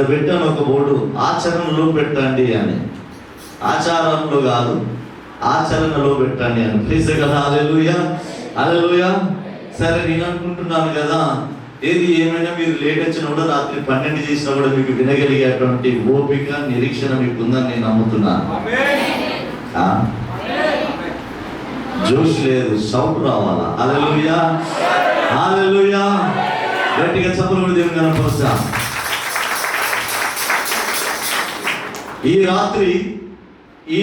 పెట్టాను ఒక బోర్డు, ఆచరణలో పెట్టండి అని. ఆచారంలో కాదు, ఆచరణలో పెట్టండి అని. ప్లీజ్ కదా, హల్లెలూయా హల్లెలూయా. సరే, నేను అనుకుంటున్నాను కదా, ఏది ఏమైనా మీరు లేట్ వచ్చినా కూడా రాత్రి 12 చేసినా కూడా మీకు వినగలిగేటువంటి ఓపిక, నిరీక్షణ మీకు ఉందని నేను నమ్ముతున్నాను. జోష్ లేదు, సౌండ్ రావాలా? హల్లెలూయా హల్లెలూయా. గట్టిగా చప్పట్లు కూడా దేవుని కనపరుస్తా. ఈ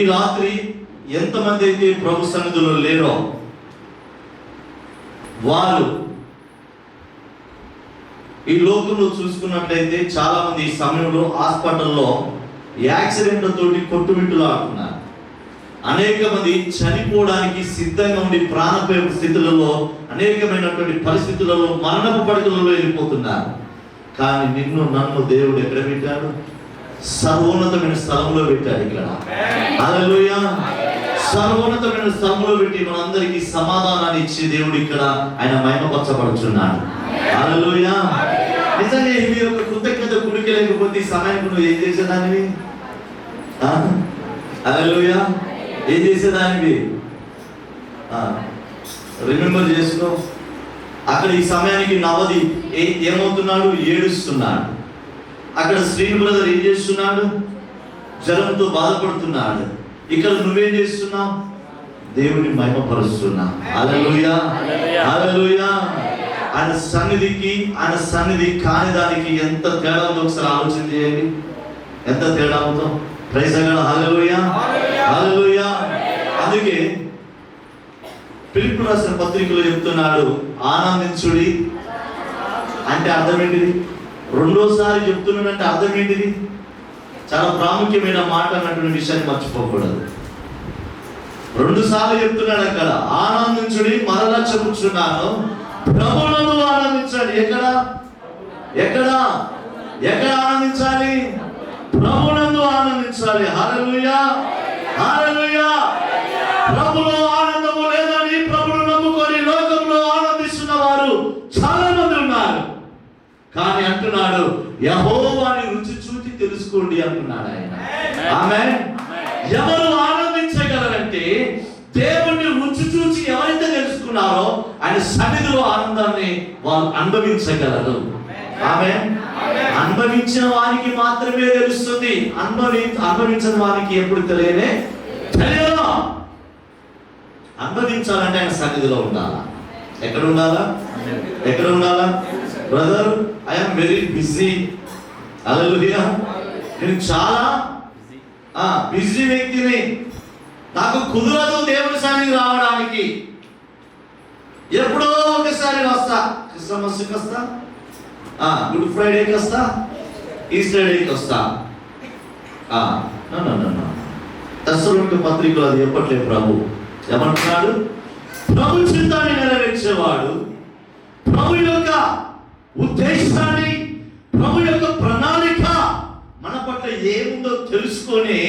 రాత్రి ఎంతమంది అయితే ప్రభు సన్నిధిలో లేరో వారు ఈ లోకంలో చూసుకున్నట్లయితే చాలా మంది ఈ సమయంలో హాస్పిటల్లో యాక్సిడెంట్ తోటి కొట్టుమిట్టులాడుతున్నారు. అనేక మంది చనిపోవడానికి సిద్ధంగా ఉండి ప్రాణపోయే స్థితులలో, అనేకమైనటువంటి పరిస్థితులలో, మరణపు పడకలలో వెళ్ళిపోతున్నారు. కానీ నిన్ను నన్ను దేవుడు ఎక్కడ పెట్టాడు? సర్వోన్నతమైన స్థలంలో పెట్టాడు. ఇక్కడ హల్లెలూయా. సర్వోన్నతమైన స్థలంలో పెట్టి మనందరికీ సమాధానాన్ని ఇచ్చి దేవుడు ఇక్కడ ఆయన మహిమపరచబడుచున్నాడు. హల్లెలూయా. నిజంగా ఇది ఒక కృతజ్ఞత కుడికి లేకపోతే ఈ సమయానికి నువ్వు ఏం చేసేదానివి? హల్లెలూయా. ఏం చేసేదానివి? రిమెంబర్ చేసుకో. అక్కడ ఈ సమయానికి నవది ఏమవుతున్నాడు? ఏడుస్తున్నాడు. అక్కడ శ్రీను బ్రదర్ ఏం చేస్తున్నాడు? జ్వరంతో బాధపడుతున్నాడు. ఇక్కడ నువ్వేం చేస్తున్నావు? దేవుని మహిమపరుస్తున్నావు. హల్లెలూయా హల్లెలూయా. ఆయన సన్నిధికి, ఆయన సన్నిధి కాని దానికి ఎంత తేడా ఉందో ఒకసారి ఆలోచన చేయండి. ఎంత తేడా ఉందో. Praise the Lord. Hallelujah hallelujah. అందుకే ఫిలిప్పీ రాసిన పత్రికలో చెప్తున్నాడు, ఆనందించుడి అంటే అర్థం ఏంటిది? రెండోసారి చెప్తున్నాడంటే అర్థం ఏంటిది? చాలా ప్రాముఖ్యమైన మాట అన్నటువంటి విషయాన్ని మర్చిపోకూడదు. 2 సార్లు చెప్తున్నాడు అక్కడ, ఆనందించుడి. మరలా చెప్పుచున్నాను, ప్రభువునందు ఆనందించండి. ఎక్కడ ఎక్కడ ఎక్కడ ఆనందించాలి? ప్రభువునందు ఆనందించాలి. హల్లెలూయా హల్లెలూయా. ప్రభులో ఆనందము లేదని ప్రభువును నమ్ముకొని లోకంలో ఆనందిస్తున్న వారు చాలా మంది ఉన్నారు. కానీ అంటున్నాడు, యెహోవాని రుచి చూచి తెలుసుకోండి అంటున్నాడు ఆయన. ఆమేన్. ఎవరు ఆనందించగలరంటే దేవుణ్ణి రుచి చూచి ఎవరైతే తెలుసుకున్నారో ఆయన సన్నిధిలో ఆనందాన్ని వారు అనుభవించగలరు. ఆమేన్. అనుభవించిన వారికి మాత్రమే తెలుస్తుంది. అనుభవించిన వారికి ఎప్పుడు తెలియదు. అనుభవించాలంటే ఆయన సన్నిధిలో ఉండాలా? ఎక్కడ ఉండాలా? ఎక్కడ ఉండాలా? Brother, I am very busy. Hallelujah. నేను చాలా బిజీ వ్యక్తిని, నాకు కుదరదు దేవుని సన్నిధికి రావడానికి. ఎప్పుడో ఒకసారి వస్తా. క్రిస్మస్కి వస్తా, గుడ్ ఫ్రైడేకి వస్తా, ఈస్టర్ డేకి వస్తా. తెస్సలోనిక పత్రికలో అది చెప్పట్లేదు. ప్రభు ఏమంటున్నాడు? ప్రభు చిత్తాన్ని నెరవేర్చేవాడు, ప్రభు యొక్క ఉద్దేశాన్ని, ప్రభు యొక్క ప్రణాళిక మన పట్ల ఏముందో తెలుసుకొని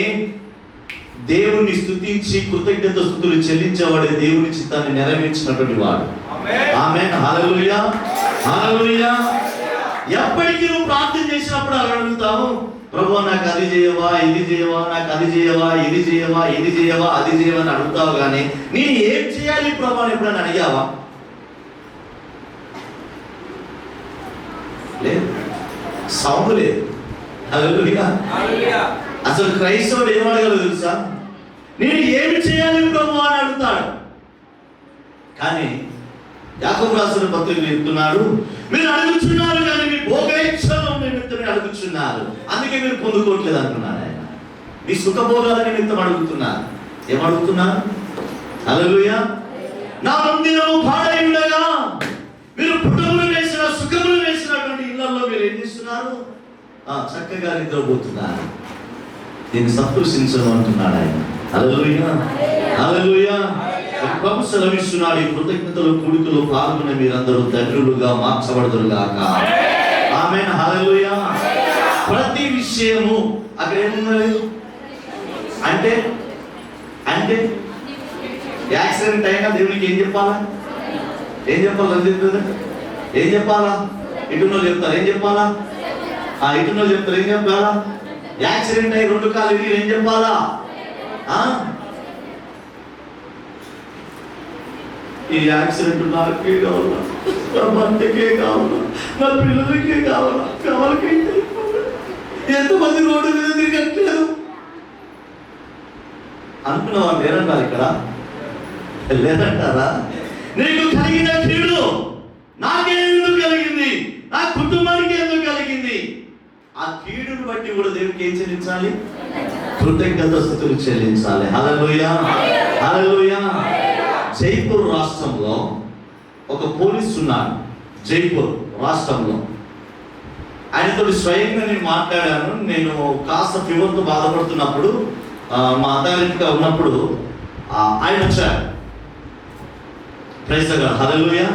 దేవుణ్ణి స్తుతించి కృతజ్ఞత స్తుతులు చెల్లించేవాడే దేవుని చిత్తాన్ని నెరవేర్చినటువంటి వాడు. ఆమేన్. హల్లెలూయా హల్లెలూయా. ఎప్పటికీ నువ్వు ప్రార్థన చేసినప్పుడు అడుగుతావు, ప్రభు నాకు అది చేయవా, ఇది చేయవా, నాకు అది చేయవా, ఇది చేయవా, ఇది చేయవా, అది చేయవా అని అడుగుతావు. కానీ నేను ఏం చేయాలి ప్రభు అని ఎప్పుడైనా అడిగావా? లేదు. సౌండ్ లేదు. హల్లెలూయా. అసలు క్రైస్తవుడు ఏమడగలదు తెలుసా? నేను ఏమి చేయాలి ప్రభు అని అడుగుతాడు. కానీ యాకోబు రాసిన పత్రికలో చెప్తున్నాడు, మీరు అడుగుతున్నారు కానీ మీ భోగేచ్ఛల నిమిత్తమే అడుగుతున్నారు, అందుకే మీరు పొందుకోవట్లేదు అంటున్నాడు ఆయన. మీ సుఖభోగాల నిమిత్తం అడుగుతున్నారు. ఏమడుగుతున్నారు? హల్లెలూయా. నా మందిరము పాడై ఉండగా మీరు పుట్టములు వేసిన, సుఖములు వేసినటువంటి ఇళ్లలో మీరు ఏం చేస్తున్నారు? చక్కగా నిద్రపోతున్నారు. దీన్ని సంతోషించను అంటున్నాడు ఆయన. హల్లెలూయా హల్లెలూయా. ప్రభు సెలవిస్తున్నాడు, ఈ కృతజ్ఞతలు కూడికలో పాల్గొనే మీరందరూ ధన్యులుగా మార్చబడుదురు గాక. ఆమేన్. హల్లెలూయా. ప్రతి విషయము అక్కడ ఏమున్నది అంటే అంటే యాక్సిడెంట్ అయినా దేవునికి ఏం చెప్పాలా? ఏం చెప్పాలా? ఏం చెప్పాలా? ఇటున్నో చెప్తారు. ఏం చెప్పాలా? ఇటులో చెప్తారు, ఏం చెప్పాలా? యాక్సిడెంట్ అయ్యి 2 కాళ్ళు విరిగి ఏం చెప్పాలా? ఈ యాక్సిడెంట్ నాకే కావాలా, నా భర్తకే కావాలా, నా పిల్లలకే కావాలా, కావాలకైతే ఎంతమంది రోడ్డు మీద తిరగట్లేదు అనుకున్న వాళ్ళు లేరంటారు ఇక్కడ, లేదంటారా? నీకు కలిగిన కీడు నాకే ఎందుకు కలిగింది, నా కుటుంబానికి ఎందుకు కలిగింది? ఆ కీడును బట్టి కూడా దేవునికి ఏం చెల్లించాలి? కృతజ్ఞతాస్తుతులు చెల్లించాలి. హల్లెలూయా, హల్లెలూయా. జైపూర్ రాష్ట్రంలో ఒక పోలీసు ఉన్నాడు. జైపూర్ రాష్ట్రంలో ఆయనతో స్వయంగా నేను మాట్లాడాను. నేను కాస్త ఫీవర్తో బాధపడుతున్నప్పుడు మా అథారిటీగా ఉన్నప్పుడు ఆయన వచ్చారు. ప్రైజ్ ది లార్డ్, హల్లెలూయా.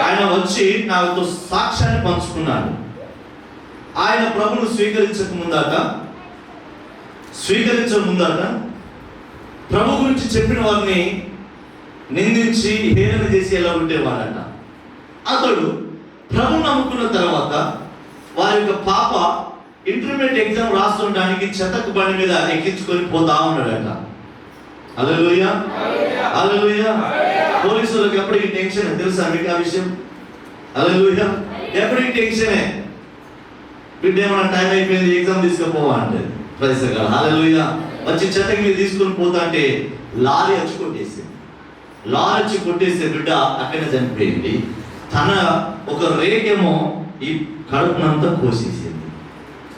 ఆయన వచ్చి నాతో సాక్ష్యాన్ని పంచుకున్నాడు. ఆయన ప్రభువును స్వీకరించక ముందాక ప్రభు గురించి చెప్పిన వారిని నిందించి హేళన చేసి ఎలా ఉండేవాడట. అతడు ప్రభు నమ్ముకున్న తర్వాత వారి యొక్క పాప ఇంటర్మీడియట్ ఎగ్జామ్ రాస్తుండడానికి చెత్తకు బండి మీద ఎక్కించుకొని పోతా ఉన్నాడట. హల్లెలూయా, హల్లెలూయా. పోలీసులకు ఎప్పటికీ టెన్షన్, తెలుసా మీకు ఆ విషయం? హల్లెలూయా. ఎప్పటికీ టెన్షనే. బిడ్డ ఏమన్నా టైం అయిపోయింది, ఎగ్జామ్ తీసుకుపోవా అంటే. ప్రైజ్ ది లార్డ్, హల్లెలూయా. వచ్చి చెత్తకి మీద తీసుకొని పోతా అంటే లారీ వచ్చి కొట్టేస్తే బిడ్డ అక్కడే చనిపోయింది. తన ఒక రేకేమో ఈ కడుపునంతా కోసేసింది,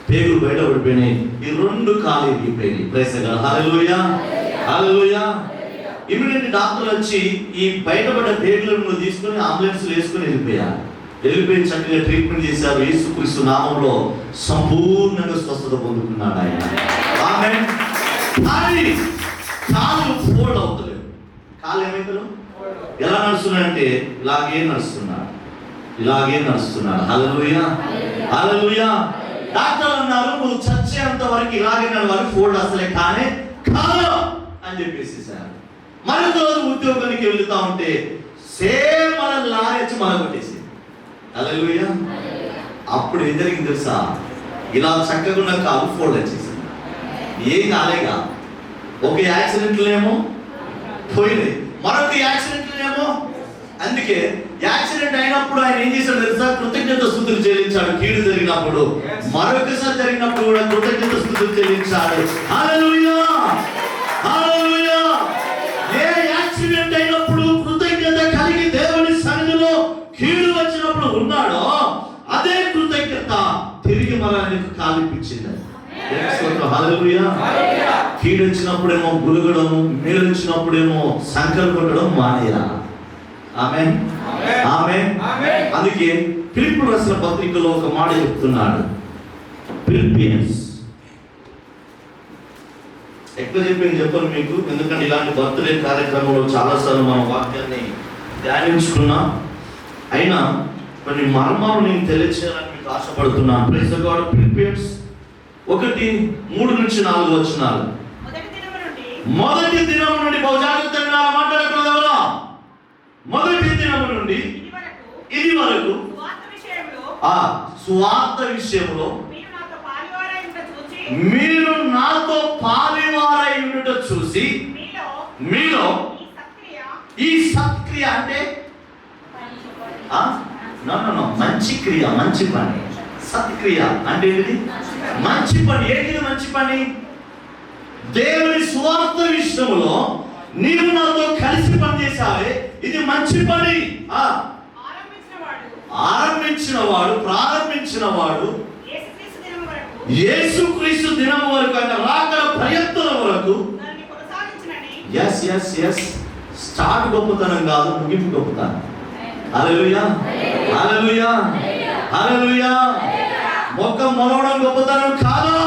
పేగులు బయట పడిపోయినాయి, ఈ 2 కాళ్ళు ఇరిగిపోయినాయి. Praise the Lord, hallelujah, hallelujah. Immediate డాక్టర్లు వచ్చి ఈ బయటపడ్డ పేగులను తీసుకొని అంబులెన్స్ వేసుకొని వెళ్ళిపోయి చక్కగా ట్రీట్మెంట్ చేశారు. యేసుక్రీస్తు నామంలో సంపూర్ణంగా స్వస్థత పొందుకున్నాడు ఆయన. ఆమేన్. కాళ్ళు ఫోల్డ్ అవుతలేవు. కాళ్ళు ఏమైతారు? ఎలా నడుస్తున్నాడంటే ఇలాగే నడుస్తున్నాడు. హల్లెలూయా, హల్లెలూయా. డాక్టర్లు అన్నారు, నువ్వు చచ్చేంత వరకు ఇలాగే నడవాలి, ఫోల్డ్ అసలే కానీ కాదు అని చెప్పేసేసారు. మరొక రోజు ఉద్యోగానికి వెళ్తా ఉంటే సేమ్ మన లారీ వచ్చి మన కొట్టేసింది. హల్లెలూయా. అప్పుడు ఏం జరిగింది తెలుసా? ఇలా చక్కగా ఉన్న కాలు ఫోల్డ్ వచ్చేసింది. ఏం కాలేగా. ఒక యాక్సిడెంట్లేమో పోయినాయి, మరొక యాక్సిడెంట్లేమో. అందుకే యాక్సిడెంట్ అయినప్పుడు ఆయన ఏం చేశాడు తెలుసా? కృతజ్ఞతాస్తుతులు చెల్లించాడు. కీడు జరిగినప్పుడు, మరొకసారి జరిగినప్పుడు కూడా కృతజ్ఞతాస్తుతులు చెల్లించాడు. హల్లెలూయా, హల్లెలూయా. ఏ యాక్సిడెంట్ అయినప్పుడు కృతజ్ఞత కలిగి దేవుని సన్నిధిలో కీడు వచ్చినప్పుడు ఉన్నాడో అదే కృతజ్ఞత తిరిగి మనకు కాలిపించింది. హల్లెలూయా. కీడు వచ్చినప్పుడేమో గులుగడం, మేలు వచ్చినప్పుడేమో సంకల్పం కొట్టడం మానేరా. ఆమేన్, ఆమేన్. అందుకే ఫిలిప్పీయులకు రాసిన పత్రికలో ఒక మాట చెప్తున్నాడు. ఫిలిప్పియన్స్ ఎక్కువ చెప్పను మీకు, ఎందుకంటే ఇలాంటి బర్త్డే కార్యక్రమంలో చాలాసార్లు మనం వాక్యాన్ని ధ్యానించుకున్నాం. అయినా కొన్ని మర్మాలు నేను తెలియచేయాలని మీకు ఆశపడుతున్నాను. Praise the lord. ఫిలిప్పియన్స్ 1:3-4 వచనాలు. మొదటి దినము నుండి బహుజాగ్రత్తగా మాట్లాడకూడదు. మొదటి దినము నుండి ఇది వరకు సువార్త విషయంలో మీరు నాతో పాలివారై ఉండుట చూసి మీలో ఈ సత్క్రియ అంటే మంచి క్రియ, మంచి పని. సత్క్రియ అంటే ఏంటి? మంచి పని. ఏంటిది మంచి పని? దేవుని సువార్త విషయంలో నీవు నాతో కలిసి పనిచేసావే, ఇది మంచి పని. ప్రారంభించిన వాడు యేసుక్రీస్తు దినము వరకు, ఆయన రాకడ ప్రయత్నం వరకు. స్టార్ట్ గొప్పతనం కాదు, ముగింపు గొప్పతనం. హల్లెలూయా, హల్లెలూయా, హల్లెలూయా. మొక్క మొలవడం గొప్పతనం కాదా?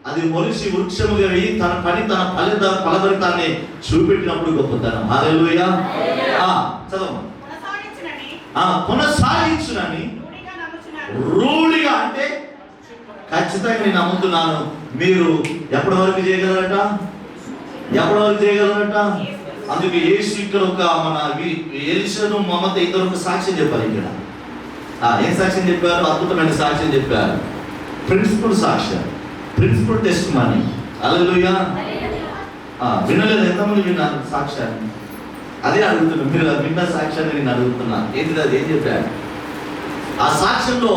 అది మొలిసి వృక్షముగా అయి తన ఫలభరితాన్ని చూపెట్టినప్పుడు గొప్పతనం. హల్లెలూయా. చదవ. కొనసాగించునని రూఢిగా అంటే ఖచ్చితంగా నేను నమ్ముతున్నాను. మీరు ఎప్పటి వరకు చేయగలరట? అందుకే యేసు ఇక్కడ ఒక మన ఎలీషాను మమత ఇద్దరు ఒక సాక్ష్యం చెప్పారు. ఇక్కడ ఏం సాక్ష్యం చెప్పారు? అద్భుతమైన సాక్ష్యం చెప్పారు. ప్రిన్సిపల్ సాక్ష్యం, ప్రిన్సిపల్ టెస్ట్ మనీ. హల్లెలూయా. వినలేదు, ఎంతమంది విన్నారు సాక్ష్యాన్ని? అదే అడుగుతున్నా, మీరు విన్న సాక్ష్యాన్ని నేను అడుగుతున్నా. ఏంటిది అది? ఏం చెప్పాడు? ఆ సాక్ష్యంలో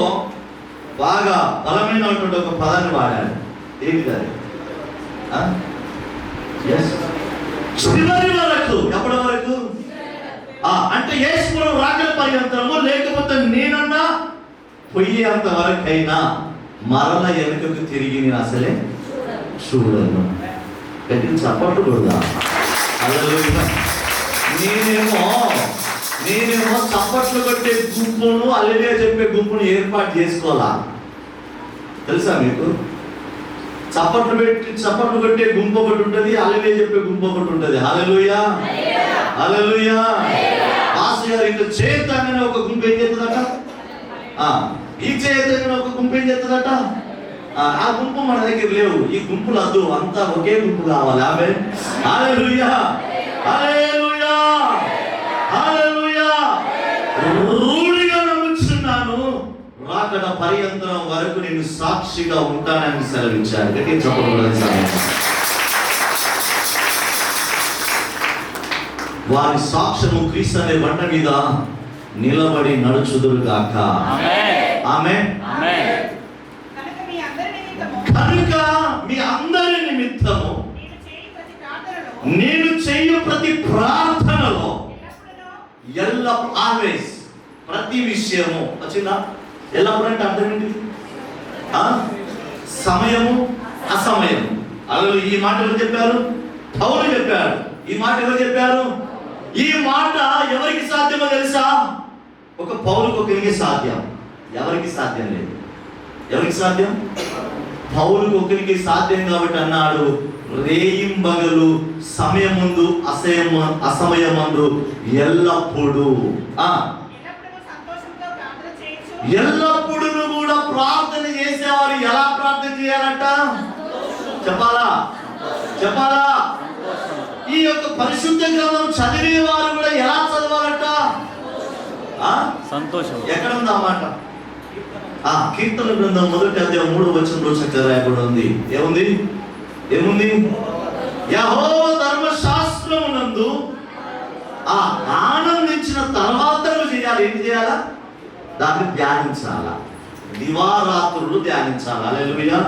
బాగా బలమైనటువంటి ఒక పదాన్ని వాడాడు. ఏంటిది అది? చివరి వరకు. ఎప్పటి వరకు? అంటే యేసు రాకడ పర్యంతరము, లేకపోతే నేనన్నా పోయేంత వరకైనా మరల వెనుకకు తిరిగి నేను అసలే చూడను. గట్టిగా చప్పట్లు కూడా. నేనేమో చప్పట్లు కొట్టే గుంపును, హల్లెలూయా చెప్పే గుంపును ఏర్పాటు చేసుకోవాలా? తెలుసా మీకు? చప్పట్లు కొట్టే గుంపు ఒకటి ఉంటుంది, హల్లెలూయా చెప్పే గుంపు ఒకటి ఉంటుంది. హల్లెలూయా, హల్లెలూయా. పాస్ గారు ఇంకా చేతగానే ఒక గుంపు ఏం చేస్తుందట, ఈ చేతగానే ఒక గుంపు ఏం చేస్తుందట. ఆ గుంపు మన దగ్గర లేవు. ఈ గుంపులు వద్దు, అంతా ఒకే గుంపు కావాలి. ఆమేన్. హల్లెలూయా, హల్లెలూయా, హల్లెలూయా. రూఢిగా నమ్ముచున్నాను, రాకడ పర్యంతరం వరకు నేను సాక్షిగా ఉంటానని సెలవిచ్చాను. గట్టిగా చెప్పబడింది. వారి సాక్ష్యము క్రీస్తు అనే బండ మీద నిలబడి నడుచుదురుగాక. ఆమేన్. కనుక మీ అందరి నిమిత్తము నేను చేయు ప్రతి ప్రార్థనలో ఆల్వేస్, ప్రతి విషయము వచ్చిందా? ఎల్లప్పుడంటే అర్థం ఏంటి? సమయము, అసమయము. అలా ఈ మాట ఎవరు చెప్పారు? పౌలు చెప్పారు. ఈ మాట ఎవరు చెప్పారు? ఈ మాట ఎవరికి సాధ్యమో తెలుసా? ఒక పౌలుకు ఒకరికి సాధ్యం, ఎవరికి సాధ్యం లేదు. ఎవరికి సాధ్యం? పౌలుకు ఒకరికి సాధ్యం కాబట్టి అన్నాడు, రేయింబగలు సమయముందు అసమయమందు ఎల్లప్పుడూ ఎల్లప్పుడూ కూడా ప్రార్థన చేసేవారు ఎలా ప్రార్థన చేయాలంట? చెప్పాలా? చెప్పాలా? ఈ యొక్క పరిశుద్ధ గ్రంథం చదివేవారు కూడా ఎలా చదవాలంట? సంతోషం. ఎక్కడ ఉంది ఆ మాట? కీర్తన గ్రంథం 1వ అధ్యాయం 3వ వచనంలో చక్కగా రాయబడి ఉంది. ఏముంది? ఏముంది? యెహోవా ధర్మశాస్త్రమునందు ఆనందించిన తర్వాత చేయాలి. ఏంటి చేయాలా? దాన్ని ధ్యానించాలా, దివారాత్రులు ధ్యానించాలి. హల్లెలూయా.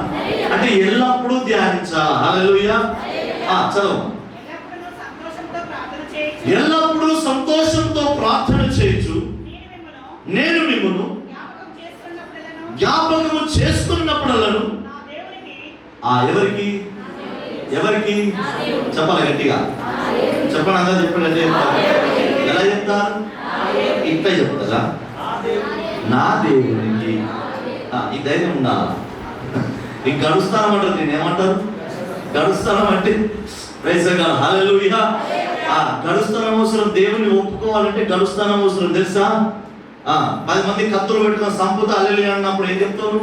అంటే ఎల్లప్పుడూ ధ్యానించాలి. హల్లెలూయా. చదువు. ఎల్లప్పుడూ సంతోషంతో ప్రార్థన చేయొచ్చు, నేను మిమ్మల్ని జ్ఞాపకము చేసుకున్నప్పుడల్లను. ఎవరికి? ఎవరికి చెప్పాలి? గట్టిగా చెప్పండి. అందరూ చెప్పండి. ఎలా చెప్తారు? ఇట్లా చెప్తారా? నా దేవునికి. ఈ ధైర్యం ఉందా? నీకు గడుస్తానమంటారు. నేను ఏమంటారు? గడుస్తానం అంటే హల్లెలూయా. గడుస్తానం అవసరం. దేవుని ఒప్పుకోవాలంటే గడుస్తానం అవసరం. తెలుసా? 10 మంది కత్తులు పెట్టుకుని సంపుతా హల్లెలూయా అన్నప్పుడు ఏం చెప్తాను?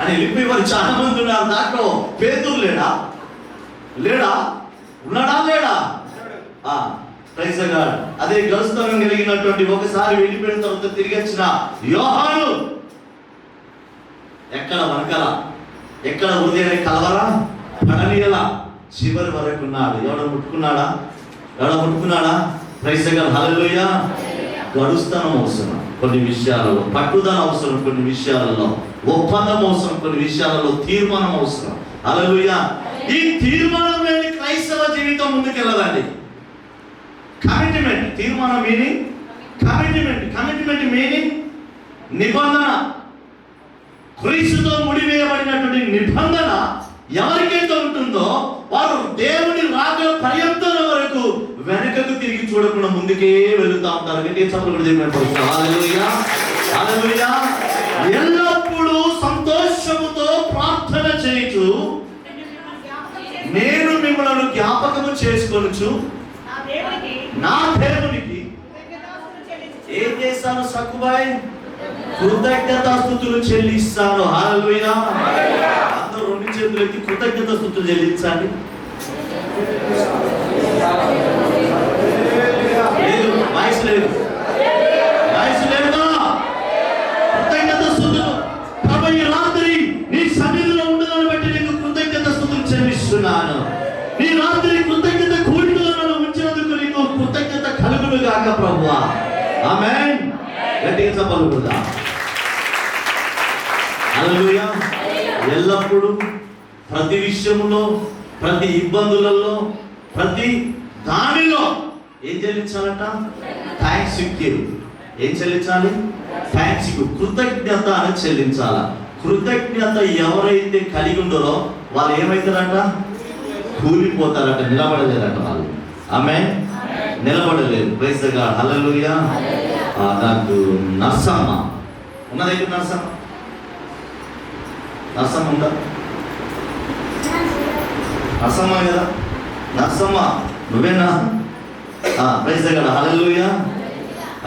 అని వెళ్ళిపోయి చాలా మంది ఉన్నారు. దాంట్లో పేతురు లేడా? లేడా? ఉన్నాడా? లేడా? Praise God. అదే గడుస్తానం కలిగినటువంటి ఒకసారి వెళ్ళిపోయిన తర్వాత తిరిగి వచ్చిన యోహాను ఎక్కడ వనకల, ఎక్కడ హృదయాన్ని కలవరా, పడనీయలా, చివరి వరకు ఉన్నాడు. ఎవడ ముట్టుకున్నాడా? Praise God. హల్లెలూయా. గడుస్తానం అవసరం కొన్ని విషయాలలో, పట్టుదల అవసరం కొన్ని విషయాలలో, ఒప్పందం అవసరం కొన్ని విషయాలలో, తీర్మానం అవసరం. హల్లెలూయా. ఈ తీర్మానం లేని క్రైస్తవ జీవితం ముందుకెళ్ళదండి. కమిట్మెంట్. తీర్మానం మీనింగ్ కమిట్మెంట్ మీనింగ్ నిబంధన. క్రీస్తుతో ముడివేయబడినటువంటి నిబంధన ఎవరికైతే ఉంటుందో వారు దేవుని రాకడ పర్యంతరం వరకు వెనకకు తిరిగి చూడకుండా ముందుకే వెళుతూ ఉంటారు. హల్లెలూయా, హల్లెలూయా. ఎల్లప్పుడూ సంతోషముతో ప్రార్థన చేయొచ్చు, నేను మిమ్మల్ని జ్ఞాపకము చేసుకొనుచు నా దేవునికి ఏం చేస్తాను? సక్కుబాయ్ కృతజ్ఞతాస్తుతులు చెల్లిస్తాను. హల్లెలూయా. అందరూ 2 చేతులు ఎత్తి కృతజ్ఞతాస్తుతులు చెల్లించండి. లేదు, వాయిస్ లేదా? కృతజ్ఞత గాక ప్రభువా. ఆమేన్. గట్టిగా చప్పట్లు కొడదాం. హల్లెలూయా. ఎల్లప్పుడూ ప్రతి విషయంలో, ప్రతి ఇబ్బందులలో, ప్రతి దానిలో ఏం చెల్లించాలట? Thanks give. ఏం చెల్లించాలి? Thanks give. కృతజ్ఞత అని చెల్లించాల. కృతజ్ఞత ఎవరైతే కలిగి ఉండరో వాళ్ళు ఏమవుతారట? కూలిపోతారట, నిలబడలేరట వాళ్ళు. ఆమేన్. నిలబడలేదు. Praise the God. హల్లెలూయా. నాకు నర్సమ్మ ఉన్నది. ఇక్కడ నర్సమ్మ ఉందా? నర్సమ్మ కదా? నర్సమ్మ నువ్వేనా? Praise the God. హల్లెలూయా.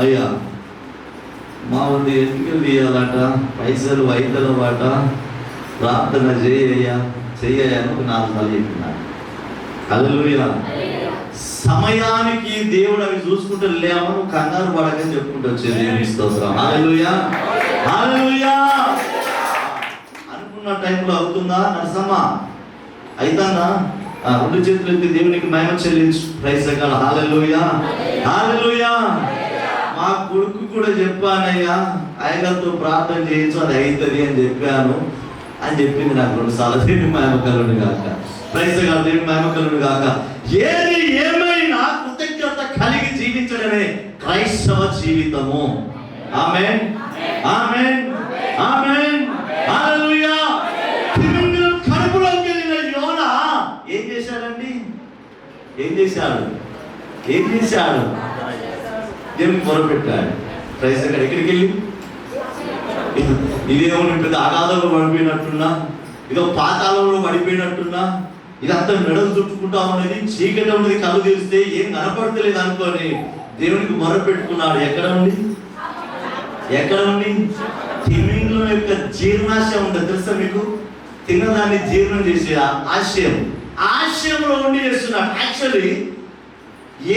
అయ్యా మా ఉంది ఎందుకు తీయాలట? పైసలు వైద్యుల బాట ప్రార్థన చెయ్యయ్యా చెయ్యను 4 సార్లు చెప్పినాడు. హల్లెలూయా. సమయానికి దేవుడు అవి చూసుకుంటూ లేమో నువ్వు కంగారు పడకని చెప్పుకుంటూ వచ్చేది. స్తోత్రం. హల్లెలూయా. హల్లెలూయా. అనుకున్న టైంలో అవుతుందా నరసమ్మ? అయితందా? 2 చేతులు ఎత్తి దేవునికి మహిమ చెల్లించు. Praise the God. Hallelujah. Hallelujah. మా కొడుకు కూడా చెప్పానయ్యా, అయ్యగారితో ప్రార్థన చేయించు, అది అవుతుంది అని చెప్పాను అని చెప్పింది నాకు 2 సార్లు. దేవుని మహిమ కలుగును గాక. Praise the God. దేవుని మహిమ కలుగును గాక. ఏది ఏమైనా కృతజ్ఞత కలిగి జీవించడమే క్రైస్తవ జీవితము. ఆమేన్. ఆమేన్. ఆమేన్. హల్లెలూయా. తిమింగలం కడుపులోకి వెళ్ళిన యోనా ఏం చేశాడండి? ఏం చేశాడు? దేవునికి మొరపెట్టాడు. Praise the God. ఎక్కడికి వెళ్ళి ఇదేమో పెద్ద అగాధంలో పడిపోయినట్టున్నా, ఇదో పాతాళంలో పడిపోయినట్టున్నా, ఇదంతా మెడలు చుట్టుకుంటా ఉన్నది, చీకటి ఉన్నది, కళ్ళు తెలిస్తే ఏం కనపడతలేదు అనుకోని దేవునికి మొరపెట్టుకున్నాడు. ఎక్కడ ఉండి? తిమింగలం యొక్క జీర్ణాశయం ఉంటుంది తెలుసా మీకు? తిన్నదాన్ని జీర్ణం చేసే ఆశయంలో ఉండి చేస్తున్నాడు. యాక్చువల్లీ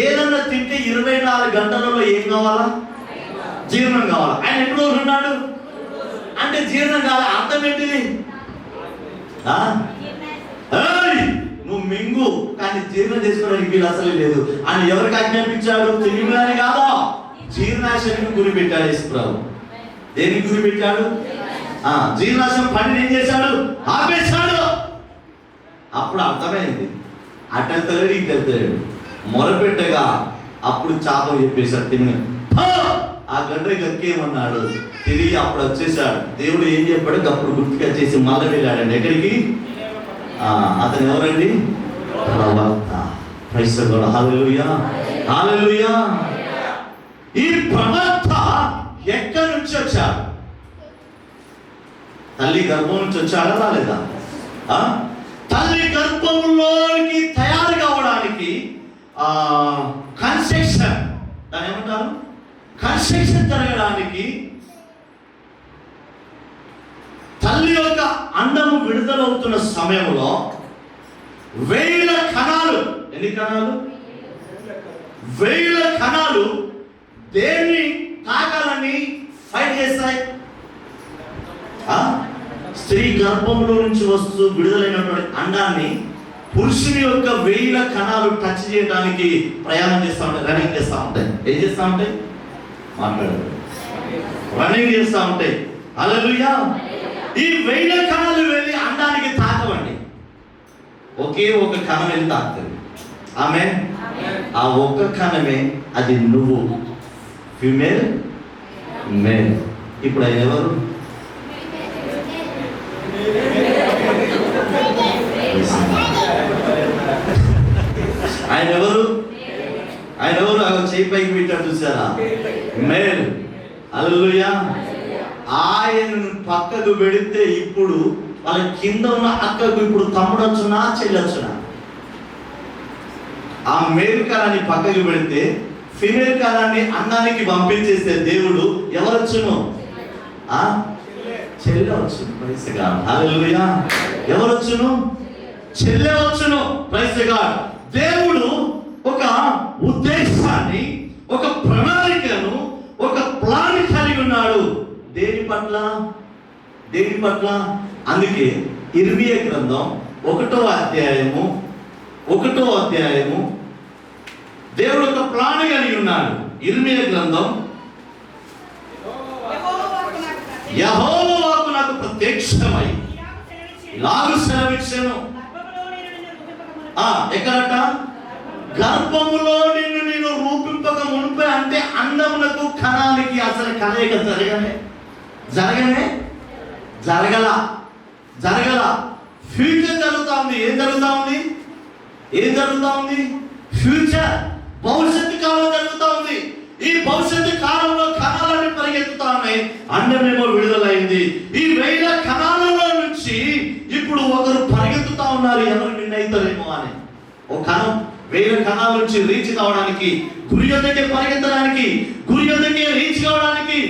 ఏదన్నా తింటే 24 గంటలలో ఏం కావాలా? జీర్ణం కావాలి. ఆయన ఎన్ని రోజులు ఉన్నాడు అంటే జీర్ణం కావాలి. అర్థం ఏంటిది? నువ్వు మింగు, కానీ జీర్ణం చేసుకోవడానికి వీలు అసలు లేదు అని ఎవరికి ఆజ్ఞాపించాడు? తిమింగలాన్ని కాదా, జీర్ణాశయానికి గురి పెట్టాడు యేసుప్రభు. దేనికి గురి పెట్టాడు? జీర్ణాశయం పని ఏం చేశాడు? ఆపేశాడు. అప్పుడు అర్థమైంది. అటెళ్తలేడు, ఇటెళ్తలేడు. మొరపెట్టగా అప్పుడు చాపం చెప్పేశాడు తిని. ఆ గంట గక్కేమన్నాడు, తిరిగి అప్పుడు వచ్చేసాడు. దేవుడు ఏం చెప్పాడు? అప్పుడు గుర్తుగా చేసి మళ్ళీ వెళ్ళాడండి. ఎక్కడికి? అతను ఎవరండి? ప్రవక్త. Praise the God. Hallelujah. Hallelujah. ఈ ప్రవక్త ఎక్కడి నుంచి వచ్చాడు? తల్లి గర్భం నుంచి వచ్చాడా రాలేదా? తల్లి గర్భంలోకి తయారు కావడానికి కన్స్ట్రక్షన్, దాని ఏమంటారు? కన్స్ట్రక్షన్ జరగడానికి తల్లి యొక్క అండము విడుదలవుతున్న సమయంలో 1000 కణాలు, ఎన్ని కణాలు? 1000 కణాలు దేన్ని తాకాలని ఫైట్ చేస్తాయి. స్త్రీ గర్భంలో నుంచి వస్తూ విడుదలైనటువంటి అండాన్ని పురుషుని యొక్క 1000 కణాలు టచ్ చేయడానికి ప్రయాణం చేస్తూ ఉంటాయి, రన్నింగ్ చేస్తూ ఉంటాయి. ఏం చేస్తూ ఉంటాయి? మాట్లాడదు. రన్నింగ్ చేస్తూ ఉంటాయి. హల్లెలూయా. ఈ 1000 కణాలు వెళ్ళి అండానికి తాకవండి. ఒకే ఒక కణం వెళ్ళి తాకుతుంది. ఆమేన్. ఆ ఒక్క కణమే అది నువ్వు, ఫీమేల్ మేల్. ఇప్పుడు ఆయన ఎవరు? ఆయన ఎవరు? చేయి పైకి పెట్టాడు చూసారా? మేల్. హల్లెలూయా. ఆయనను పక్కకు పెడితే ఇప్పుడు వాళ్ళ కింద ఉన్న అక్కకు ఇప్పుడు తమ్ముడు వచ్చునా చెల్లి వచ్చునా? ఆ మేల్ కాలాన్ని పక్కకు పెడితే ఫీమేల్ కాలాన్ని అన్నానికి పంపించేస్తే దేవుడు ఎవరొచ్చును? చెల్లె వచ్చును. Praise the God. హల్లెలూయా. ఎవరొచ్చును? చెల్లె వచ్చును. Praise the God. దేవుడు ఒక ఉద్దేశాన్ని, ఒక ప్రణాళికను, ఒక ప్లాన్ కలిగి ఉన్నాడు. దేని పట్ల? అందుకే ఇర్మియా గ్రంథం 1వ అధ్యాయము దేవుడు ఒక ప్లాన్ కలిగి ఉన్నాడు. ఇర్మియా గ్రంథం, యెహోవా వాక్కు నాకు ప్రత్యక్షమై ఇలాగు సెలవిచ్చెను. ఎక్కడట? గర్భములో నిన్ను నేను రూపింపక మునిపే. అంటే అందమునకు కణానికి అసలు కలయిక జరగల. ఫ్యూచర్ జరుగుతా ఉంది. ఏం జరుగుతా ఉంది? ఫ్యూచర్, భవిష్యత్తు కాలం జరుగుతా ఉంది. ఈ భవిష్యత్తు కాలంలో కణాలన్నీ పరిగెత్తుతా ఉన్నాయి. అండమేమో విడుదలైంది. ఈ 1000 కణాలలో నుంచి ఇప్పుడు ఒకరు పరిగెత్తుతా ఉన్నారు, ఎవరు విన్ అవుతారేమో అని. ఒక కణం 1000 కణాల నుంచి రీచ్ కావడానికి, గురి యొద్దకే పరిగెత్తడానికి, గురి యొద్దకే రీచ్ కావడానికి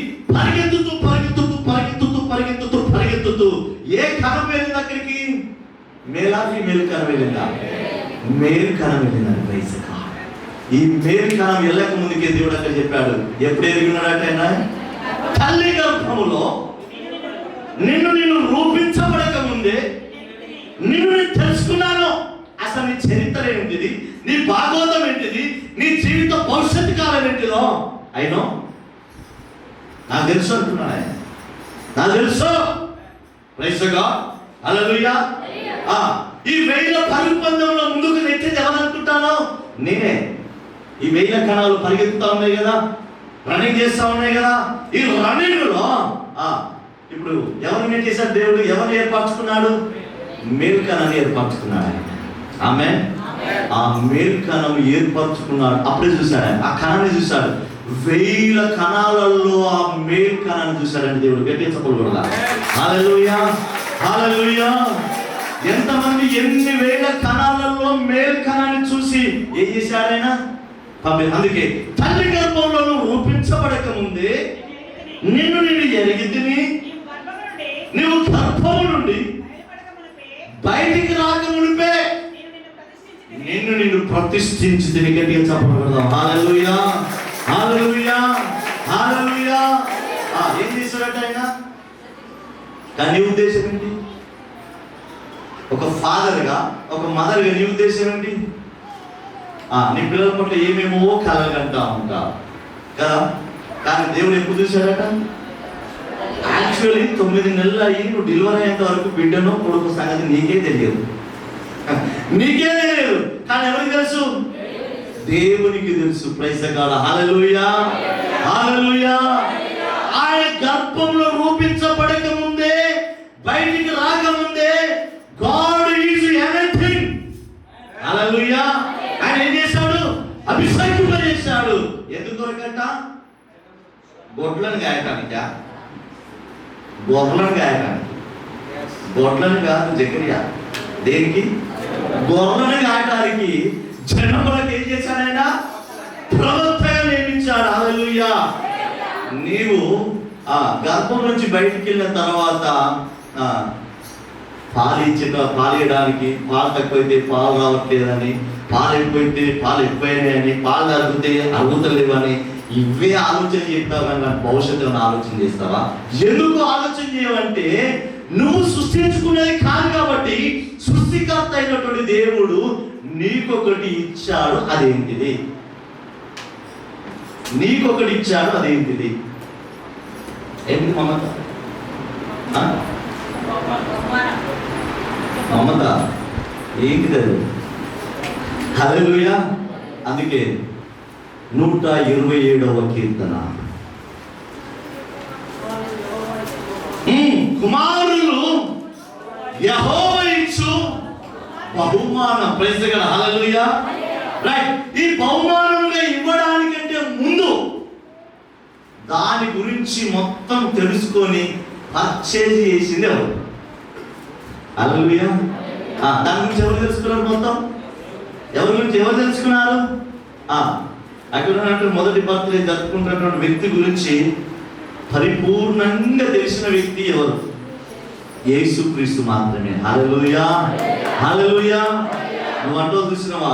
పరిగెత్తుతూ ఏ కణం వెళ్ళింది అక్కడికి? మేలా ఫీమేల్ కణం వెళ్ళిందా? మేల్ కణం వెళ్ళిందని ప్రైజ్ గాడ్. ఈ మేల్ కణం వెళ్ళక ముందుకే దేవుడు అక్కడ చెప్పాడు. ఎప్పుడు ఎరిగినాడట ఆయన? తల్లి గర్భములో నిన్ను నేను రూపించబడక ముందే నిన్ను నేను తెలుసుకున్నాను. అసలు నీ చరిత్ర ఏంటిది, నీ భాగవతం ఏంటిది, నీ జీవిత భవిష్యత్తు కాలం ఏంటిదో అయినో నాకు తెలుసు అంటున్నాడు ఆయన. నాకు తెలుసు. Praise God. హల్లెలూయా. ఈ 1000 పరుగు పందెంలో ముందుకు నెట్టేది ఎవరనుకుంటానో నేనే. ఈ 1000 కణాలు పరిగెత్తుతా ఉన్నాయి కదా, రన్నింగ్ చేస్తా ఉన్నాయి కదా. ఈ రన్నింగ్ లో ఇప్పుడు ఎవరు నెట్టేశాడు దేవుడు? ఎవరు ఏర్పరచుకున్నాడు? మేల్ కణాన్ని ఏర్పరచుకున్నాడు. ఆమేన్. ఆ మేల్ కణం ఏర్పరచుకున్నాడు. అప్పుడే చూశాడు ఆయన, ఆ కణాన్ని చూశాడు. 1000 కణాలలో ఆ మేల్ కణాన్ని చూశాడంటే దేవుడు. గట్టిగా చెప్పకూడదా? హల్లెలూయా, హల్లెలూయా. ఎంతమంది ఎన్ని 1000 కణాలలో మేల్ కణాన్ని చూసి ఏం చేశాడైనా? అందుకే తల్లి గర్భంలో రూపించబడక ముందే నిన్ను నేను ఎరిగితిని, నువ్వు గర్భము నుండి బయటికి రాక మునిపే నిన్ను ప్రతిష్ఠించి తిని. గట్టిగా చెప్పకూడదా? హల్లెలూయా, హల్లెలూయా, హల్లెలూయా. ఏం చేశాడట ఆయన? కానీ నీ ఉద్దేశం ఏంటి? ఒక ఫాదర్గా, ఒక మదర్గా నీ ఉద్దేశం ఏంటి? నీ పిల్లల పట్ల ఏమేమో కలగంటా ఉంటా కదా. కానీ దేవుడు ఎప్పుడు చూశాడట? యాక్చువల్లీ 9 నెలలు అయ్యి నువ్వు డెలివరీ అయ్యేంత వరకు బిడ్డను కొడుకు సంగతి నీకే తెలియదు. కానీ ఎవరికి తెలుసు? దేవునికి తెలుసు. Praise God. Hallelujah, hallelujah. ఆయన గర్భంలో రూపించబడక ముందే, బయటికి రాకముందే గాడ్ ఈజ్ ఎవ్రీథింగ్. హల్లెలూయా. ఆయన ఏం చేశాడు? అభిషేకింపజేశాడు. ఎందుకొరకంట? గొడ్లను గాయటానిక? గొర్రెలను గాయటానికి. గొడ్లను కాదు జకరియా. దేనికి? గొర్రెలను గాయటానికి జనములకు ఏం చేశాడు ఆయన? ప్రవక్తగా నియమించాడు. హల్లెలూయా. నీవు గర్భం నుంచి బయటికి వెళ్ళిన తర్వాత పాలేయడానికి పాలు తక్కువైతే పాలు రావట్లేదని, పాలు ఎక్కువైతే పాలు ఎక్కువైనాయని, పాలు అరుగుతే అరుగుతలేవని, ఇవే ఆలోచన చేస్తావా? కానీ భవిష్యత్తు ఆలోచన చేస్తావా? ఎందుకు ఆలోచన చేయవంటే నువ్వు సృష్టించుకునేది కాదు కాబట్టి సృష్టికర్త అయినటువంటి దేవుడు నీకొకటి ఇచ్చాడు. అదేంటిది? నీకొకటి ఇచ్చాడు. అదేంటిది? ఏంటి? మమత. మమత ఏంటిది అది? హల్లెలూయా. అందుకే 127వ కీర్తన, కుమారులు యెహోవా ఇచ్చు బహుమానం. Praise God. హల్లెలూయా. రైట్. ఈ బహుమానంగా ఇవ్వడానికంటే ముందు దాని గురించి మొత్తం తెలుసుకొని పర్చేజ్ చేసింది ఎవరు? హల్లెలూయా. దాని గురించి ఎవరు తెలుసుకున్నారు? మొత్తం ఎవరి గురించి ఎవరు తెలుసుకున్నారు? అక్కడ మొదటి బర్త్డే జరుపుకుంటున్నటువంటి వ్యక్తి గురించి పరిపూర్ణంగా తెలిసిన వ్యక్తి ఎవరు? యేసుక్రీస్తు మాత్రమే. హల్లెలూయా, హల్లెలూయా. నువ్వు అంటూ చూసినావా?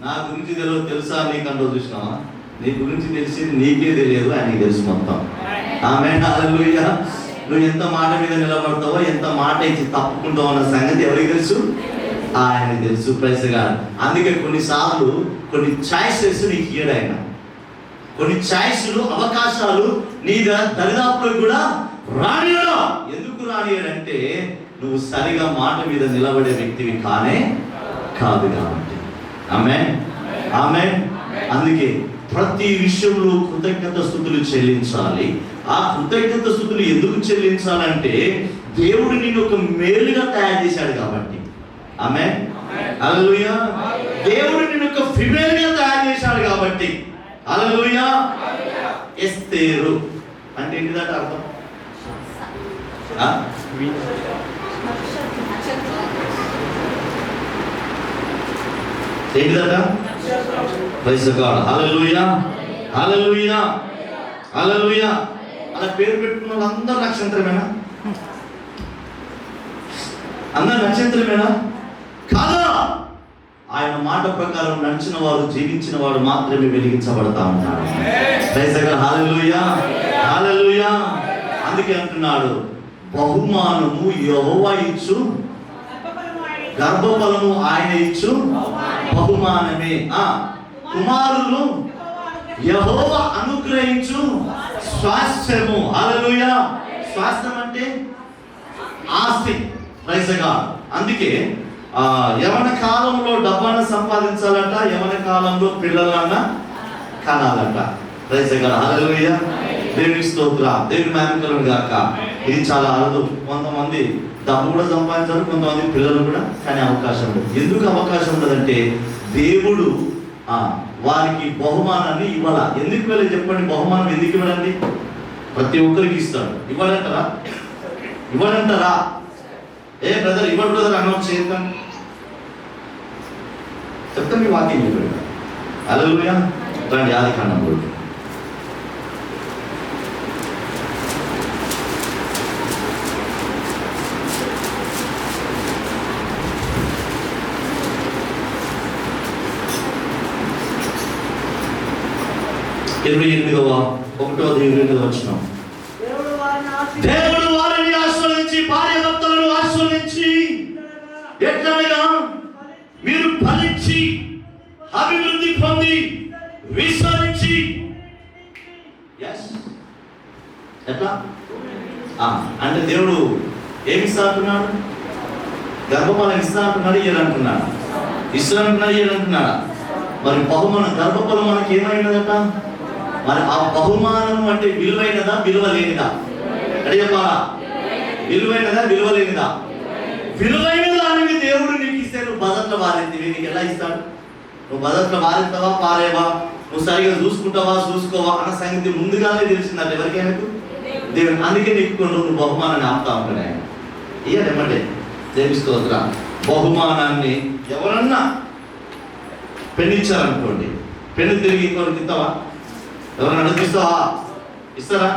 నా గురించి తెలుసా నీకు అంటూ చూసినావా? నీ గురించి తెలిసింది నీకే తెలియదు, ఆయనకి తెలుసు మొత్తం. ఆమేన్. హల్లెలూయా. నువ్వు ఎంత మాట మీద నిలబడతావో, ఎంత మాట ఇచ్చి తప్పుకుంటావు అన్న సంగతి ఎవరికి తెలుసు? ఆయనకి తెలుసు. Praise God. అందుకే కొన్నిసార్లు కొన్ని చాయిసెస్ నీకు ఇయ్యడు ఆయన. కొన్ని ఛాయిస్లు, అవకాశాలు నీ దరిదాపులో కూడా రానియడా. ఎందుకు రానియడంటే నువ్వు సరిగా మాట మీద నిలబడే వ్యక్తివి కాదు కాబట్టి. ఆమేన్, ఆమేన్. అందుకే ప్రతి విషయంలో కృతజ్ఞత స్తుతులు చెల్లించాలి. ఆ కృతజ్ఞత స్తుతులు ఎందుకు చెల్లించాలంటే దేవుడు నిన్ను ఒక మేలుగా తయారు చేశాడు కాబట్టి. ఆమేన్, హల్లెలూయా. దేవుడు నిన్ను ఒక ఫిమేల్గా తయారు చేశాడు కాబట్టి. హల్లెలూయా. ఎస్తేరు అంటే ఏంటిదట అర్థం? ఏంటిదట? Praise God. Hallelujah, hallelujah, hallelujah. అలా పేరు పెట్టుకున్న వాళ్ళందరూ నక్షత్రమేనా? అందరు నక్షత్రమేనా? కాదా. ఆయన మాట ప్రకారం నడిచిన వారు, జీవించిన వాడు మాత్రమే వెలిగించబడతా ఉన్నాడు. Praise God. Hallelujah, hallelujah. అందుకే అంటున్నాడు, బహుమానము యెహోవా ఇచ్చు, గర్భఫలము ఆయన ఇచ్చు బహుమానమే. కుమారులు యెహోవా అనుగ్రహించు స్వాస్థ్యము. హల్లెలూయా. స్వాస్థ్యం అంటే ఆస్తి. Praise God. అందుకే యవన కాలంలో డబ్బాను సంపాదించాలంట, యవన కాలంలో పిల్లలన్నా కనాలంట. Praise God. హల్లెలూయా. దేవుని స్తోత్రం. దేవుని మహిమకలుగును గాక. ఇది చాలా అరుదు. కొంతమంది డబ్బు కూడా సంపాదించారు, కొంతమంది పిల్లలు కూడా కానీ అవకాశం ఉండదు. ఎందుకు అవకాశం ఉండదంటే దేవుడు వారికి బహుమానాన్ని ఇవ్వాల. ఎందుకు ఇవ్వాలి చెప్పండి? బహుమానం ఎందుకు ఇవ్వడండి? ప్రతి ఒక్కరికి ఇస్తాడు. ఇవ్వడంటారా? ఇవ్వడంటారా? ఏ బ్రదర్ ఇవ్వడు బ్రదర్ అనౌన్స్ చేద్దాం చెప్తాం. మీ వాక్యం ఇవ్వడు. హల్లెలూయా. రండి ఆదికాండంలో 28వ వచనం. దేవుడు వారిని ఆశీర్వదించి భార్యాభర్తలను ఆశీర్వదించి ఎట్లనగా మీరు ఫలించి అభివృద్ధి పొంది విస్తరించి. ఎట్లా అంటే దేవుడు ఏమి ఇస్తా అంటున్నాడు? గర్భఫలం ఇస్తా అంటున్నాడు, ఇయ్యాలంటున్నాడు. ఇస్తా అంటున్నాడు, ఇయ్యాలంటున్నాడా? మరి బహుమానం గర్భఫలం మనకి ఏమైనదట? మరి ఆ బహుమానం అంటే విలువైనదా విలువలేనిదా? అడిగపాలా? విలువైనదా విలువలేనిదా? విలువైన దానిని దేవుడు నీకు ఇస్తే నువ్వు బజట్లో వారెత్తివి. నీకు ఎలా ఇస్తాడు? నువ్వు బజట్లో వారెత్తావా పారేవా, నువ్వు సరిగా చూసుకుంటావా చూసుకోవా అన్న సంగతి ముందుగానే తెలిసిందంటే ఎవరికైనా దేవుడు. అందుకే నీకు కొన్ని రోజులు బహుమానాన్ని ఆపుతా ఉంటాడు ఆయన. ఇయ్యడేమంటే దేవిస్తోత్ర బహుమానాన్ని ఎవరన్నా పెన్నిచ్చారనుకోండి, పెన్ను తిరిగి ఇంకోటి ఇస్తావా? ఎవరైనా నడిపిస్తావా? ఇస్తారా?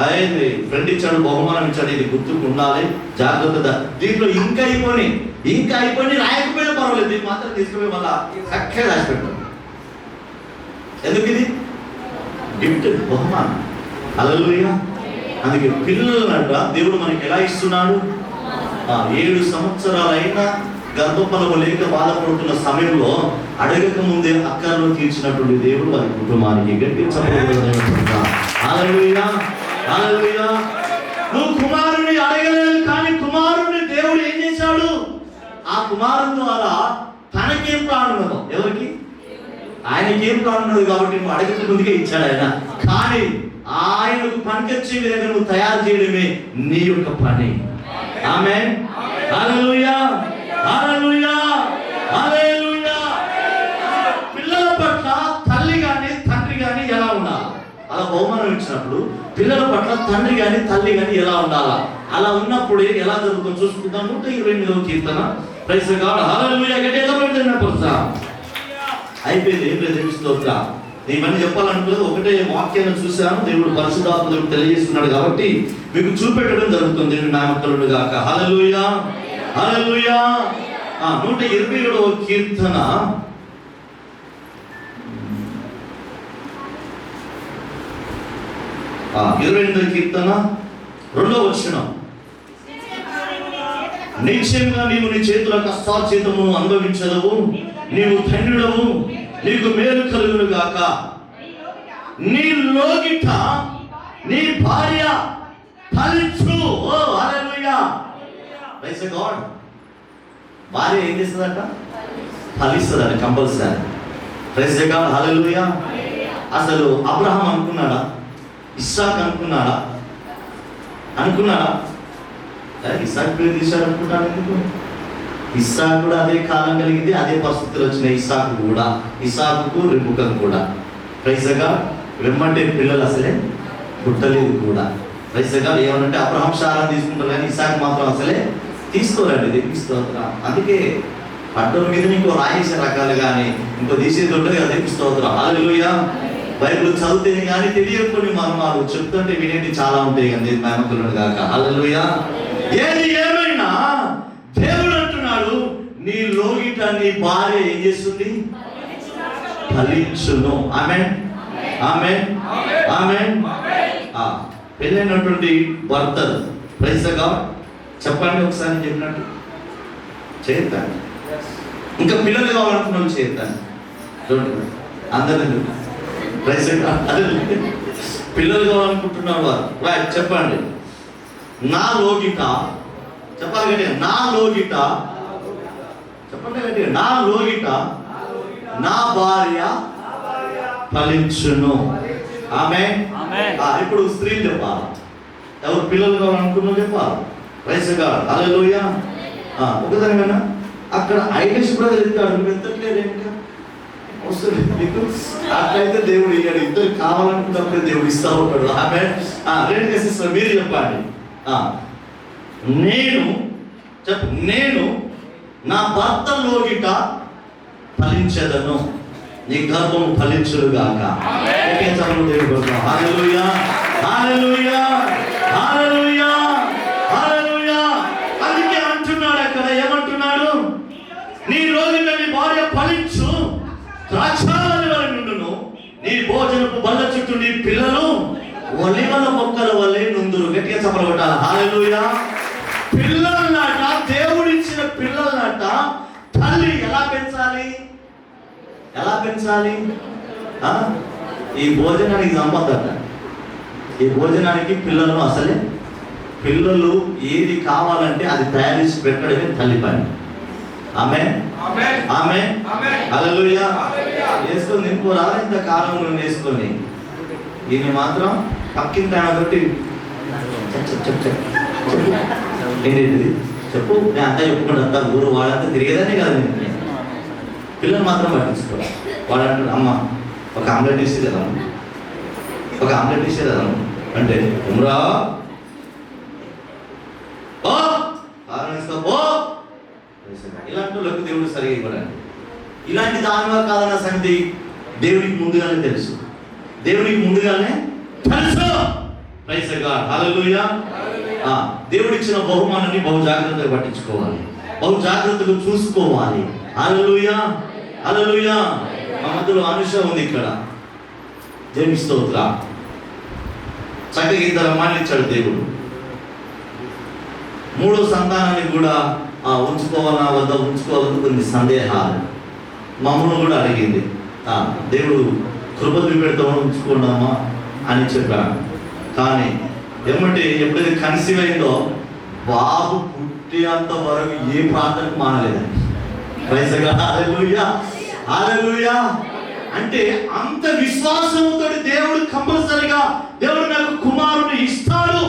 అయింది ఫ్రెండ్ ఇచ్చాడు, బహుమానం ఇచ్చాడు, ఇది గుర్తుకు ఉండాలి, జాగ్రత్త. దీంట్లో ఇంకా అయిపోయి రాయకపోయినా పర్వాలేదు, దీన్ని మాత్రం తీసుకుపోయి మళ్ళా చక్కగా రాసిపెట్టాం. ఎందుకు? ఇది గిఫ్ట్, బహుమానం. హల్లెలూయా. అందుకే పిల్లలనంట దేవుడు మనకి ఎలా ఇస్తున్నాడు? 7 సంవత్సరాలైనా గర్భఫలము లేక బాధపడుతున్న సమయంలో అడగక ముందే అక్కర్లో తీర్చినటువంటి దేవుడు వారి కుటుంబానికి గట్టించబడుతున్నా. హల్లెలూయా, హల్లెలూయా. నువ్వు కుమారుని అడగలేదు, కానీ కుమారుని దేవుడు ఏం చేశాడు? ఆ కుమారుని ద్వారా తనకేం ప్లాన్ ఉన్నదో, ఎవరికి? ఆయనకేం ప్లాన్ ఉన్నది కాబట్టి నువ్వు అడగక ముందుకే ఇచ్చాడు ఆయన. కానీ ఆయనకు పనికొచ్చే విధంగా నువ్వు తయారు చేయడమే నీ యొక్క పని. ఆమేన్, హల్లెలూయా, హల్లెలూయా, హల్లెలూయా. పిల్లల పట్ల తల్లి గాని తండ్రి గాని ఎలా ఉండాలి? అలా బహుమానం ఇచ్చినప్పుడు పిల్లల పట్ల తండ్రి గాని తల్లి గాని ఎలా ఉండాలా? అలా ఉన్నప్పుడు ఎలా జరుగుతుందో చూసుకుందాం. 128వ కీర్తన. ప్రైజ్ గాడ్, హల్లెలూయా. అయిపోయింది. ఏం లేదు స్తోత్రం. నేను ఇవన్నీ చెప్పాలనుకోలేదు, ఒకటే వాక్యాన్ని చూశాను. దేవుడు పరిశుద్ధాత్మకు తెలియజేస్తున్నాడు కాబట్టి మీకు చూపెట్టడం జరుగుతుంది. దేవుని నామములు గాక. హల్లెలూయా, హల్లెలూయా. 127వ కీర్తన 28వ కీర్తన 2వ వచనం. నిశ్చయంగా నీవు నీ చేతుల కష్టార్జితమును అనుభవించదవు, నీవు ధన్యుడవు, నీకు మేలు కలుగును గాక. నీ లోగిట నీ భార్య ఫలించు. ఓ హల్లెలూయా, ప్రైజ్ ది గాడ్. భార్య ఏం చేస్తుందట? ఫలిస్తుందట compulsory. Praise the God, hallelujah. అసలు అబ్రహాం అనుకున్నాడా? ఇస్సాక్ అనుకున్నాడా? ఇస్సాక్ పేరు తీశారు అనుకుంటాను. ఎందుకు? ఇస్సాకు కూడా అదే కాలం కలిగింది, అదే పరిస్థితులు వచ్చినాయి. ఇస్సాకు రిబుకం కూడా. Praise the God. వెమ్మంటే పిల్లలు అసలే పుట్టలేదు కూడా. Praise the God. ఏమనంటే అబ్రహాం శారాన్ని తీసుకుంటారు కానీ ఇస్సాకు మాత్రం అసలే తీసుకోరండి. తెప్పిస్తోత్రం. అందుకే పట్టణం మీద ఇంకో రాయేసే రకాలు కానీ ఇంకో తీసేది ఉంటుంది కదా. తెప్పిస్తోత్రం. హల్లెలూయా. బైబిల్ చదివితేనే కానీ తెలియని కొన్ని మర్మాలు చెప్తుంటే వినేటి చాలా ఉంటాయి కదా. మేమకులను కాక. హల్లెలూయా. ఏది ఏమైనా దేవుడు అంటున్నాడు, నీ లోగిట నీ భార్య ఏం చేస్తుంది? ఫలించును. ఆమేన్, ఆమేన్, ఆమేన్. పెళ్ళైనటువంటి భర్తలు ప్రైజ్ ది గాడ్ చెప్పండి ఒకసారి. చెప్పినట్టు చేద్దాం. ఇంకా పిల్లలు కావాలనుకున్న వాళ్ళు చేద్దాం. చూడండి అందరూ ప్రైజ్ ది గాడ్. పిల్లలు కావాలనుకుంటున్నారు వారు రైట్ చెప్పండి. నా లోగిట చెప్పాలి గట్టిగా. నా లోగిట చెప్పండి గట్టిగా. నా లోగిట నా భార్య ఫలించును. ఆమేన్. ఇప్పుడు స్త్రీలు చెప్పాలి. ఎవరు పిల్లలు కావాలనుకున్నా చెప్పాలి. Praise the God. హల్లెలూయా. ఒకదానికన్నా అక్కడ ఐలేష్ బ్రదర్ ఎత్తాడు, నువ్వు ఎత్తట్లేదు ఇంకా వస్తుంది నీకు. అట్లయితే దేవుడు ఇయ్యాడు. ఇద్దరు కావాలనుకున్నప్పుడే దేవుడు ఇస్తా ఉంటాడు. ఆమేన్. రెండు కేసెస్ మీరు చెప్పండి. నేను నా భర్త లోగిట ఫలించేదను, నీ గర్భం ఫలించుగాక. హల్లెలూయా, హల్లెలూయా, హల్లెలూయా, హల్లెలూయా. అందుకే అంటున్నాడు అక్కడ. ఏమంటున్నాడు? నీ లోగిట నీ భార్య ఫలించు, ద్రాక్షావళి వలె నుండును, నీ భోజనపు బల్ల చుట్టూ నీ పిల్లలు ఒలివల మొక్కల వలె నుందురు. గట్టిగా చప్పట్లు కొట్టాలి. హల్లెలూయా. పిల్లలన్నట, దేవుడిచ్చిన పిల్లలన్నట తల్లి ఎలా పెంచాలి? ఈ భోజనానికి సంబంధం. ఈ భోజనానికి పిల్లలను అసలే పిల్లలు ఏది కావాలంటే అది తయారు చేసి పెట్టడమే తల్లి పని. ఆమేన్, ఆమేన్, హల్లెలూయా. వేసుకొని తినుకోరా ఇంత కారం వేసుకొని. దీన్ని మాత్రం పక్కింటి తోటి ఏంటిది చెప్పు, నేను అంతా చెప్పుకుంటా. అంతా ఊరు వాళ్ళంతా తిరిగేదాన్ని కదా. నేను పిల్లలు మాత్రం పట్టించుకోవాలి. వాడు అంటాడు, అమ్మ ఒక ఆమ్లెట్ వేసేదా, ఒక ఆమ్లెట్ వేసేదా అంటే ఉమ్రా ఇలాంటి వాళ్ళకు దేవుడు సరిగా ఇవ్వడండి. ఇలాంటి దానివా కాదన్న సంగతి దేవుడికి ముందుగానే తెలుసు. Praise the God. హల్లెలూయా. దేవుడు ఇచ్చిన బహుమానాన్ని బహు జాగ్రత్తగా పట్టించుకోవాలి, బహు జాగ్రత్తగా చూసుకోవాలి. హల్లెలూయా, హల్లెలూయా. మా మధ్యలో అనుష ఉంది ఇక్కడ. దేవుని స్తోత్రం. చక్కగా ఇద్దరు అమ్మాయిలు ఇచ్చాడు దేవుడు. మూడో సంతానాన్ని కూడా ఉంచుకోవాలా వద్ద ఉంచుకోవాలని కొన్ని సందేహాలు మమ్మల్ని కూడా అడిగింది. దేవుడు కృప చూపెడతామని ఉంచుకున్నామా అని చెప్పాను. కానీ ఎప్పుడైతే కన్సీవ్ అయిందో బాబు పుట్టేంత వరకు ఏ ప్రార్థనకు మానలేదండి. Praise the God. Hallelujah, hallelujah. అంటే అంత విశ్వాసంతో దేవుడు కంపల్సరిగా దేవుడు నాకు కుమారుని ఇస్తాడు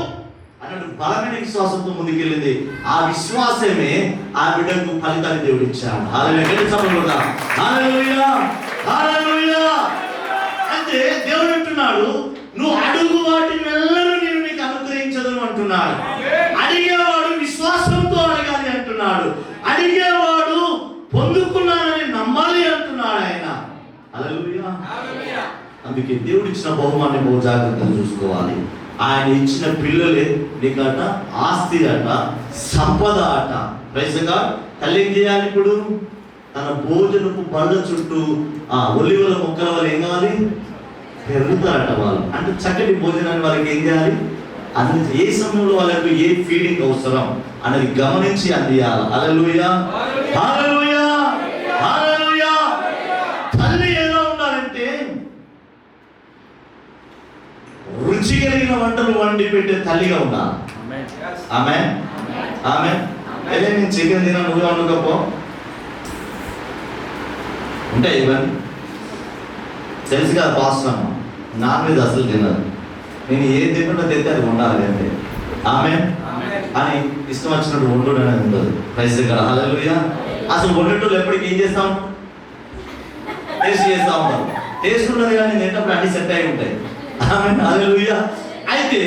అన్నట్టు బలమైన విశ్వాసంతో ముందుకెళ్ళింది. ఆ విశ్వాసమే ఆ బిడ్డకు ఫలితాన్ని దేవుడు ఇచ్చాడు. హల్లెలూయా, హల్లెలూయా, హల్లెలూయా. అంటే దేవుడు అంటున్నాడు, నువ్వు అడుగు వాటినెల్లను నేను నీకు అనుగ్రహించదును అంటున్నాడు. అడిగేవాడు విశ్వాసంతో అడగాలి అంటున్నాడు. అడిగేవాడు పొందుకున్నానని నమ్మాలి అంటున్నాడు ఆయన. హల్లెలూయా. అందుకే దేవుడు ఇచ్చిన బహుమాన్ని బహు జాగ్రత్తగా చూసుకోవాలి. ఆయన ఇచ్చిన పిల్లలే నీకట ఆస్తి అట, సంపద అట. Praise the God. తల్లి ఏం చేయాలి? ఇప్పుడు తన భోజనపు బల్ల చుట్టూ ఒలివల మొక్కల వల్ల ఏం కావాలి? పెరుగుతారట వాళ్ళు. అంటే చక్కటి భోజనాన్ని వాళ్ళకి ఏం చేయాలి? అది ఏ సమయంలో వాళ్ళకు ఏ ఫీడింగ్ అవసరం అనేది గమనించి అందియాలి. హల్లెలూయా, హల్లెలూయా, హల్లెలూయా. తల్లి ఎలా ఉండాలంటే కలిగిన వంటలు వండి పెట్టే తల్లిగా ఉన్నా. ఆమె ఆమె అదే నేను చికెన్ తినా, నువ్వే వండుకోపో ఉంటాయి ఇవన్నీ. తెలుసు కదా పాస్టర్ నాన్ వెజ్ అసలు తినదు, నేను ఏం తింటున్నా తింటే అది ఉండాలి అంటే ఆమె అని ఇష్టం వచ్చినట్టు వండు అనేది ఉండదు. ప్రైజ్ ఇక్కడ హల్లెలూయా. అసలు వండేటోళ్ళు ఎప్పటికీ ఏం చేస్తాం, టేస్ట్ చేస్తూ ఉంటాం. టేస్ట్ ఉన్నది కానీ తింటప్పుడు అన్ని సెట్ అయి ఉంటాయి. ఆమె హల్లెలూయా. అయితే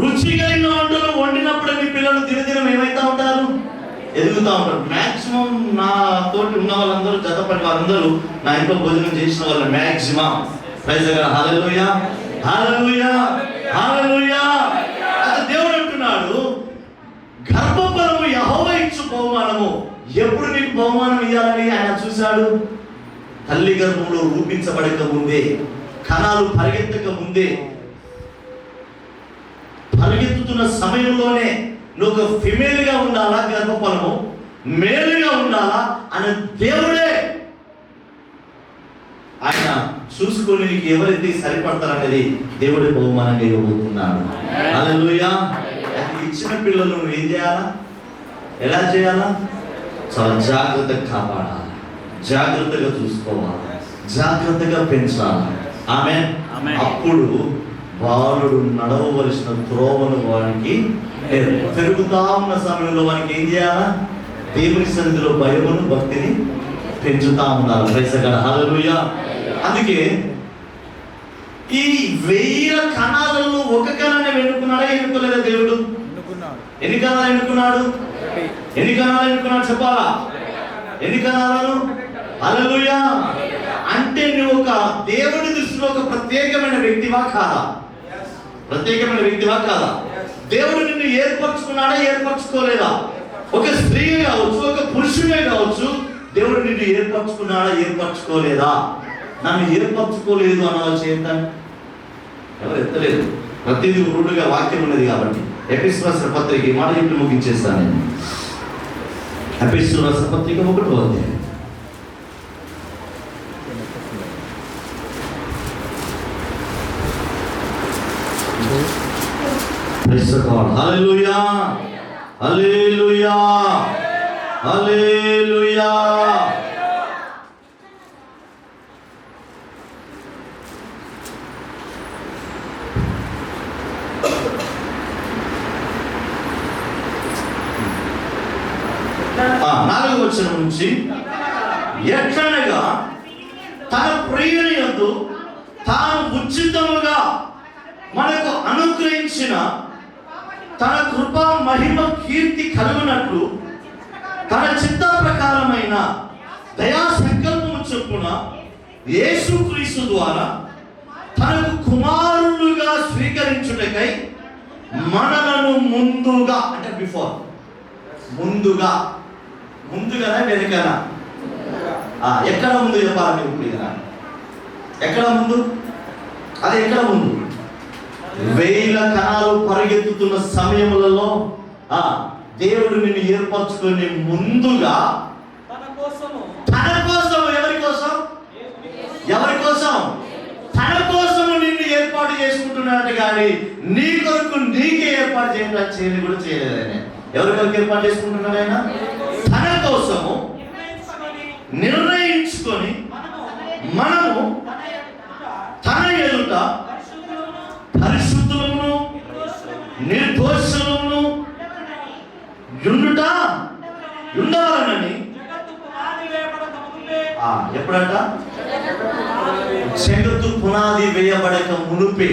రుచి కలిగిన వంటలు వండినప్పుడు మీ పిల్లలు దినదినం ఏమైతా ఉంటారు, ఎదుగుతూ ఉంటారు. మ్యాక్సిమం నా తోటి ఉన్న వాళ్ళందరూ, జతపడి వాళ్ళందరూ నా ఇంట్లో భోజనం చేసిన వాళ్ళు మ్యాక్సిమం. ప్రైజ్ ఇక్కడ హల్లెలూయా హల్లెలూయా హల్లెలూయా. అయితే దేవుడు అంటున్నాడు, గర్భఫలము యెహోవా ఇచ్చు బహుమానము. ఎప్పుడు నీకు బహుమానం ఇవ్వాలని ఆయన చూశాడు? తల్లి గర్భంలో రూపించబడక ముందే, కణాలు పరిగెత్తక ముందే, పరిగెత్తుతున్న సమయంలోనే నువ్వు ఒక ఫిమేల్గా ఉండాలా, గర్భఫలము మేలుగా ఉండాలా అని దేవుడే ఆయన చూసుకొని నీకు ఎవరైతే సరిపడతారనేది దేవుడే బహుమానంగా ఇవ్వబోతున్నాడు. హల్లెలూయా. ఇచ్చిన పిల్లలు నువ్వు ఏం చేయాలా, ఎలా చేయాలా? చాలా జాగ్రత్తగా కాపాడాలి, జాగ్రత్తగా చూసుకోవాలి, జాగ్రత్తగా పెంచాలి. ఆమె అప్పుడు బాలుడు నడవవలసిన త్రోవను వానికి పెరుగుతా ఉన్న సమయంలో వానికి ఏం చేయాలా? దేవుని సన్నిధిలో భయమును భక్తిని పెంచుతా ఉండాలి. ప్రైజ్ ది లార్డ్ హల్లెలూయా. అందుకే ఈ 1000 కణాలలో ఒక కణాన్ని ఎన్నుకున్నాడా, ఎన్నుకోలేదా? దేవుడు ఎన్ని కణాలు ఎన్నుకున్నాడు? ఎన్ని కణాలు ఎన్నుకున్నాడు చెప్పాలా? ఎన్ని కణాలను? హల్లెలూయా. అంటే నువ్వు ఒక దేవుడి దృష్టిలో ఒక ప్రత్యేకమైన వ్యక్తివా కాదా? ప్రత్యేకమైన వ్యక్తివా కాదా? దేవుడు నిన్ను ఏర్పరచుకున్నాడా, ఏర్పరచుకోలేదా? ఒక స్త్రీ కావచ్చు, ఒక పురుషుడే కావచ్చు, దేవుడు నిన్ను ఏర్పరచుకున్నాడా, ఏర్పరచుకోలేదా? నన్ను ఏర్పరచుకోలేదు అన్న వాళ్ళు చేద్దాం ఎవరు ఎత్తలేదు. ప్రతిదీ రూఢుగా వాక్యం ఉన్నది కాబట్టి ఎఫెసీయులకు రాసిన పత్రిక ఈ మాట చెప్పి ముగించేస్తాను నేను. ఎఫెసీయులకు రాసిన పత్రిక 1వ అధ్యాయం. Praise the Lord hallelujah hallelujah హల్లెలూయా. నాలుగవ వచనం నుంచి, ఎట్లనగా తన ప్రియుని యందు తాను ఉచితముగా మనకు అనుగ్రహించిన తన కృపా మహిమ కీర్తి కలుగునట్లు తన చిత్త ప్రకారమైన దయా సంకల్పము చొప్పున యేసుక్రీస్తు ద్వారా తనకు కుమారులుగా స్వీకరించుటకై మనలను ముందుగా, అంటే బిఫోర్, ముందుగానే వెనకనా? ఎక్కడ ముందు చెప్పాలని ఇప్పుడు ఎక్కడ ముందు? అది ఎక్కడ ముందు? 1000 కణాలు పరిగెత్తుతున్న సమయములలో దేవుడు నిన్ను ఏర్పరచుకొని ముందుగా తన కోసం, ఎవరి కోసం? ఎవరి కోసం? తన కోసము నిన్ను ఏర్పాటు చేసుకుంటున్నాడు కానీ నీ కొరకు నీకే ఏర్పాటు చేయడం కూడా చేయలేదని. ఎవరి కొరకు ఏర్పాటు చేసుకుంటున్నాడు ఆయన? తన కోసము నిర్ణయించుకొని మనము తన ఎదుట పరిశుద్ధులను నిర్దోషులను ఉండాలనని. ఎప్పుడట? జగత్తు పునాది వేయబడక మునుపే.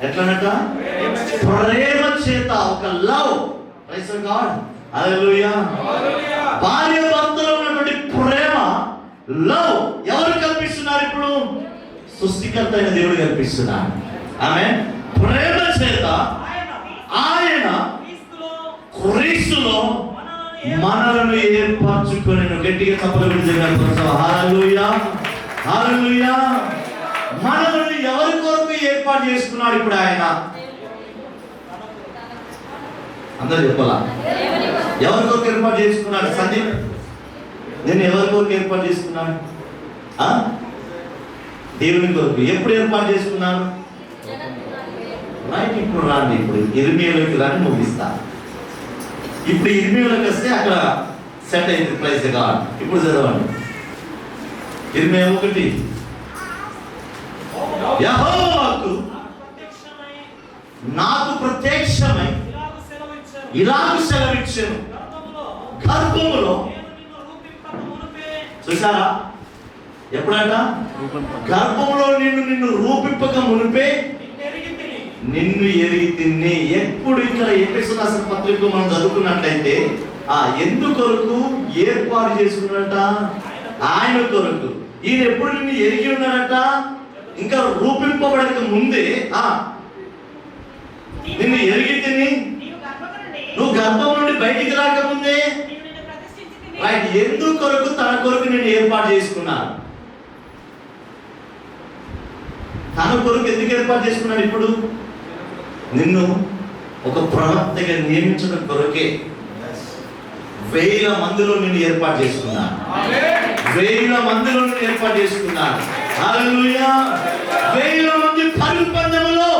ఎట్లనట? ప్రేమ చేత, ఒక లవ్. ప్రైజ్ ది లార్డ్ హల్లెలూయా. భార్య భర్తలో ఉన్నటువంటి ప్రేమ, లవ్ ఎవరు కల్పిస్తున్నారు ఇప్పుడు? సృష్టికర్త అయిన దేవుడు కల్పిస్తున్నాడు. ఆమె ప్రేమ చేత ఆయన క్రీస్తులో మనలను ఏర్పరచుకొని. గట్టిగా తప్పలు హల్లెలూయా హల్లెలూయా. మనల్ని ఎవరి కొరకు ఏర్పాటు చేసుకున్నాడు ఇప్పుడు ఆయన? అందరూ చెప్పాలా? ఎవరి కొరకు ఏర్పాటు చేసుకున్నాడు? సందీప్, నేను ఎవరి కొరకు ఏర్పాటు చేసుకున్నాను? దేవుని కొరకు. ఎప్పుడు ఏర్పాటు చేసుకున్నాను? రైట్, ఇప్పుడు రాండి, ఇప్పుడు ఇర్మియాలోకి రాని ముగిస్తా. ఇప్పుడు ఇర్మియాలోకి వస్తే అక్కడ సెట్ అయింది. Praise God. ఇప్పుడు చదవండి ఇర్మియా 1. యెహోవాకు నాకు ప్రత్యక్షమై ఇలాగు సెలవిచ్చెను, గర్భములో. చూసారా? ఎప్పుడంట? గర్భంలో నిన్ను రూపింపక మునిపే నిన్ను ఎరిగి తిని. ఎప్పుడు ఇక్కడ ఎఫెసు రాసిన పత్రిక మనం చదువుకున్నట్లయితే ఎందుకొరకు ఏర్పాటు చేసుకున్నట? ఆయన కొరకు. ఈయన ఎప్పుడు నిన్ను ఎరిగి ఉన్నాడట? ఇంకా రూపింపబడక ముందే నిన్ను ఎరిగి తిని, నువ్వు గర్భం నుండి బయటికి రాకముందే. రైట్, ఎందుకొరకు? తన కొరకు నేను ఏర్పాటు చేసుకున్నాను. తన కొరకు ఎందుకు ఏర్పాటు చేసుకున్నాడు? ఇప్పుడు నిన్ను ఒక ప్రవక్తగా నియమించడం కొరకే 1000 మందిలో నిన్ను ఏర్పాటు చేసుకున్నాను. 1000 మందిలో నిన్ను ఏర్పాటు చేసుకున్నాను. హల్లెలూయా. 1000 మంది పరుగు పందెములో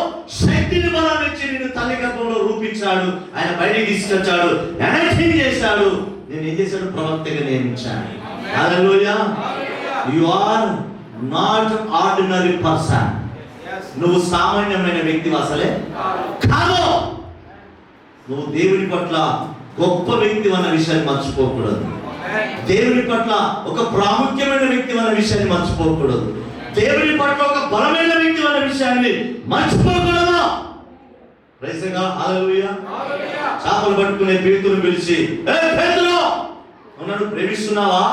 శక్తిని బలాన్ని ఇచ్చి నిన్ను తల్లి గర్భంలో రూపించాడు. ఆయన బయటికి తీసుకొచ్చాడు, ఎనర్జింగ్ చేశాడు. నేను ఏం చేశాడు? ప్రవక్తగా నియమించాను. Hallelujah. You are not ordinary person. నువ్వు సామాన్యమైన వ్యక్తి అసలే కాదు. నువ్వు దేవుని పట్ల గొప్ప వ్యక్తి అన్న విషయాన్ని మర్చిపోకూడదు. దేవుని పట్ల ఒక ప్రాముఖ్యమైన వ్యక్తి అన్న విషయాన్ని మర్చిపోకూడదు. దేవుని పట్ల ఒక బలమైన వ్యక్తి అన్న విషయాన్ని మర్చిపోకూడదు. Praise God. హల్లెలూయా. చేపలు పట్టుకునే పేతురును పిలిచి, ఏ పేతురు ఉన్నాడు, ప్రేమిస్తున్నావా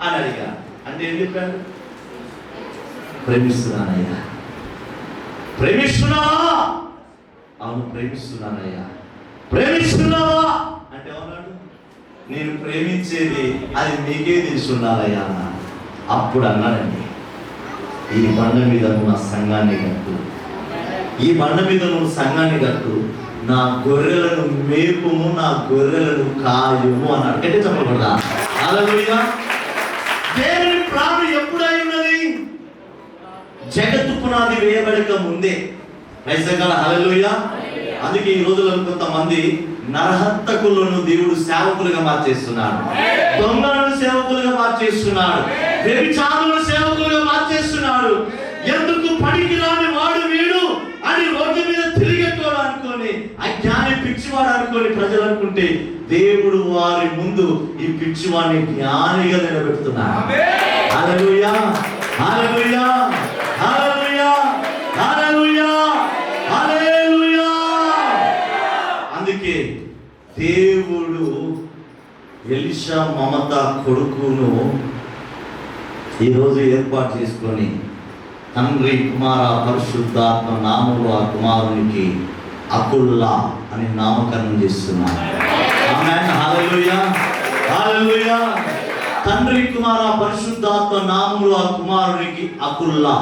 అని అడిగా. అంటే ఏం చెప్పాడు? ప్రేమిస్తున్నానయ్యా. ప్రేమిస్తున్నావా? అవును ప్రేమిస్తున్నానయ్యా. ప్రేమిస్తున్నావా అంటే ఏమన్నాడు? నేను ప్రేమించేది అది మీకే తెలుసున్నానయ్యా అన్నాడు. అప్పుడు అన్నాడండి, ఈ బండ మీద నువ్వు నా సంఘాన్ని కట్టు, ఈ బండ మీద నువ్వు సంఘాన్ని కట్టు, నా గొర్రెలను మేపుము, నా గొర్రెలను కాయుము అన్నాడు. అంటే చెప్పకూడదా? హల్లెలూయా. దేవుని ప్లాన్ ఎప్పుడై ఉన్నది? జగత్తు పునాది వేయబడక ముందే. Praise God. హల్లెలూయా. అందుకే ఈ రోజుల్లో కొంతమంది నరహంతకులను దేవుడు సేవకులుగా మార్చేస్తున్నాడు, దొంగలను సేవకులుగా మార్చేస్తున్నాడు, వ్యభిచారులను సేవకులుగా మార్చేస్తున్నాడు. ఎందుకు? పనికిరాని వాడు వీడు అని రోడ్డు మీద తిరిగేటోడు అనుకొని, అజ్ఞాని పిచ్చివాడు అనుకొని ప్రజలు అనుకుంటే, దేవుడు వారి ముందు ఈ పిచ్చివాడిని జ్ఞానిగా నిలబెడుతున్నాడు. హల్లెలూయా. హల్లెలూయా. హల్లెలూయా. హల్లెలూయా. హల్లెలూయా. అందుకే దేవుడు ఎలీషా మమత కొడుకును ఈరోజు ఏర్పాటు చేసుకొని తండ్రి కుమార పరిశుద్ధాత్మ నామములో ఆ కుమారునికి అకుల్లా అని నామకరణం చేస్తున్నాడు. ఆమేన్. హల్లెలూయా. హల్లెలూయా. తండ్రి కుమార పరిశుద్ధాత్మ నామములో ఆ కుమారునికి అకుల్లా.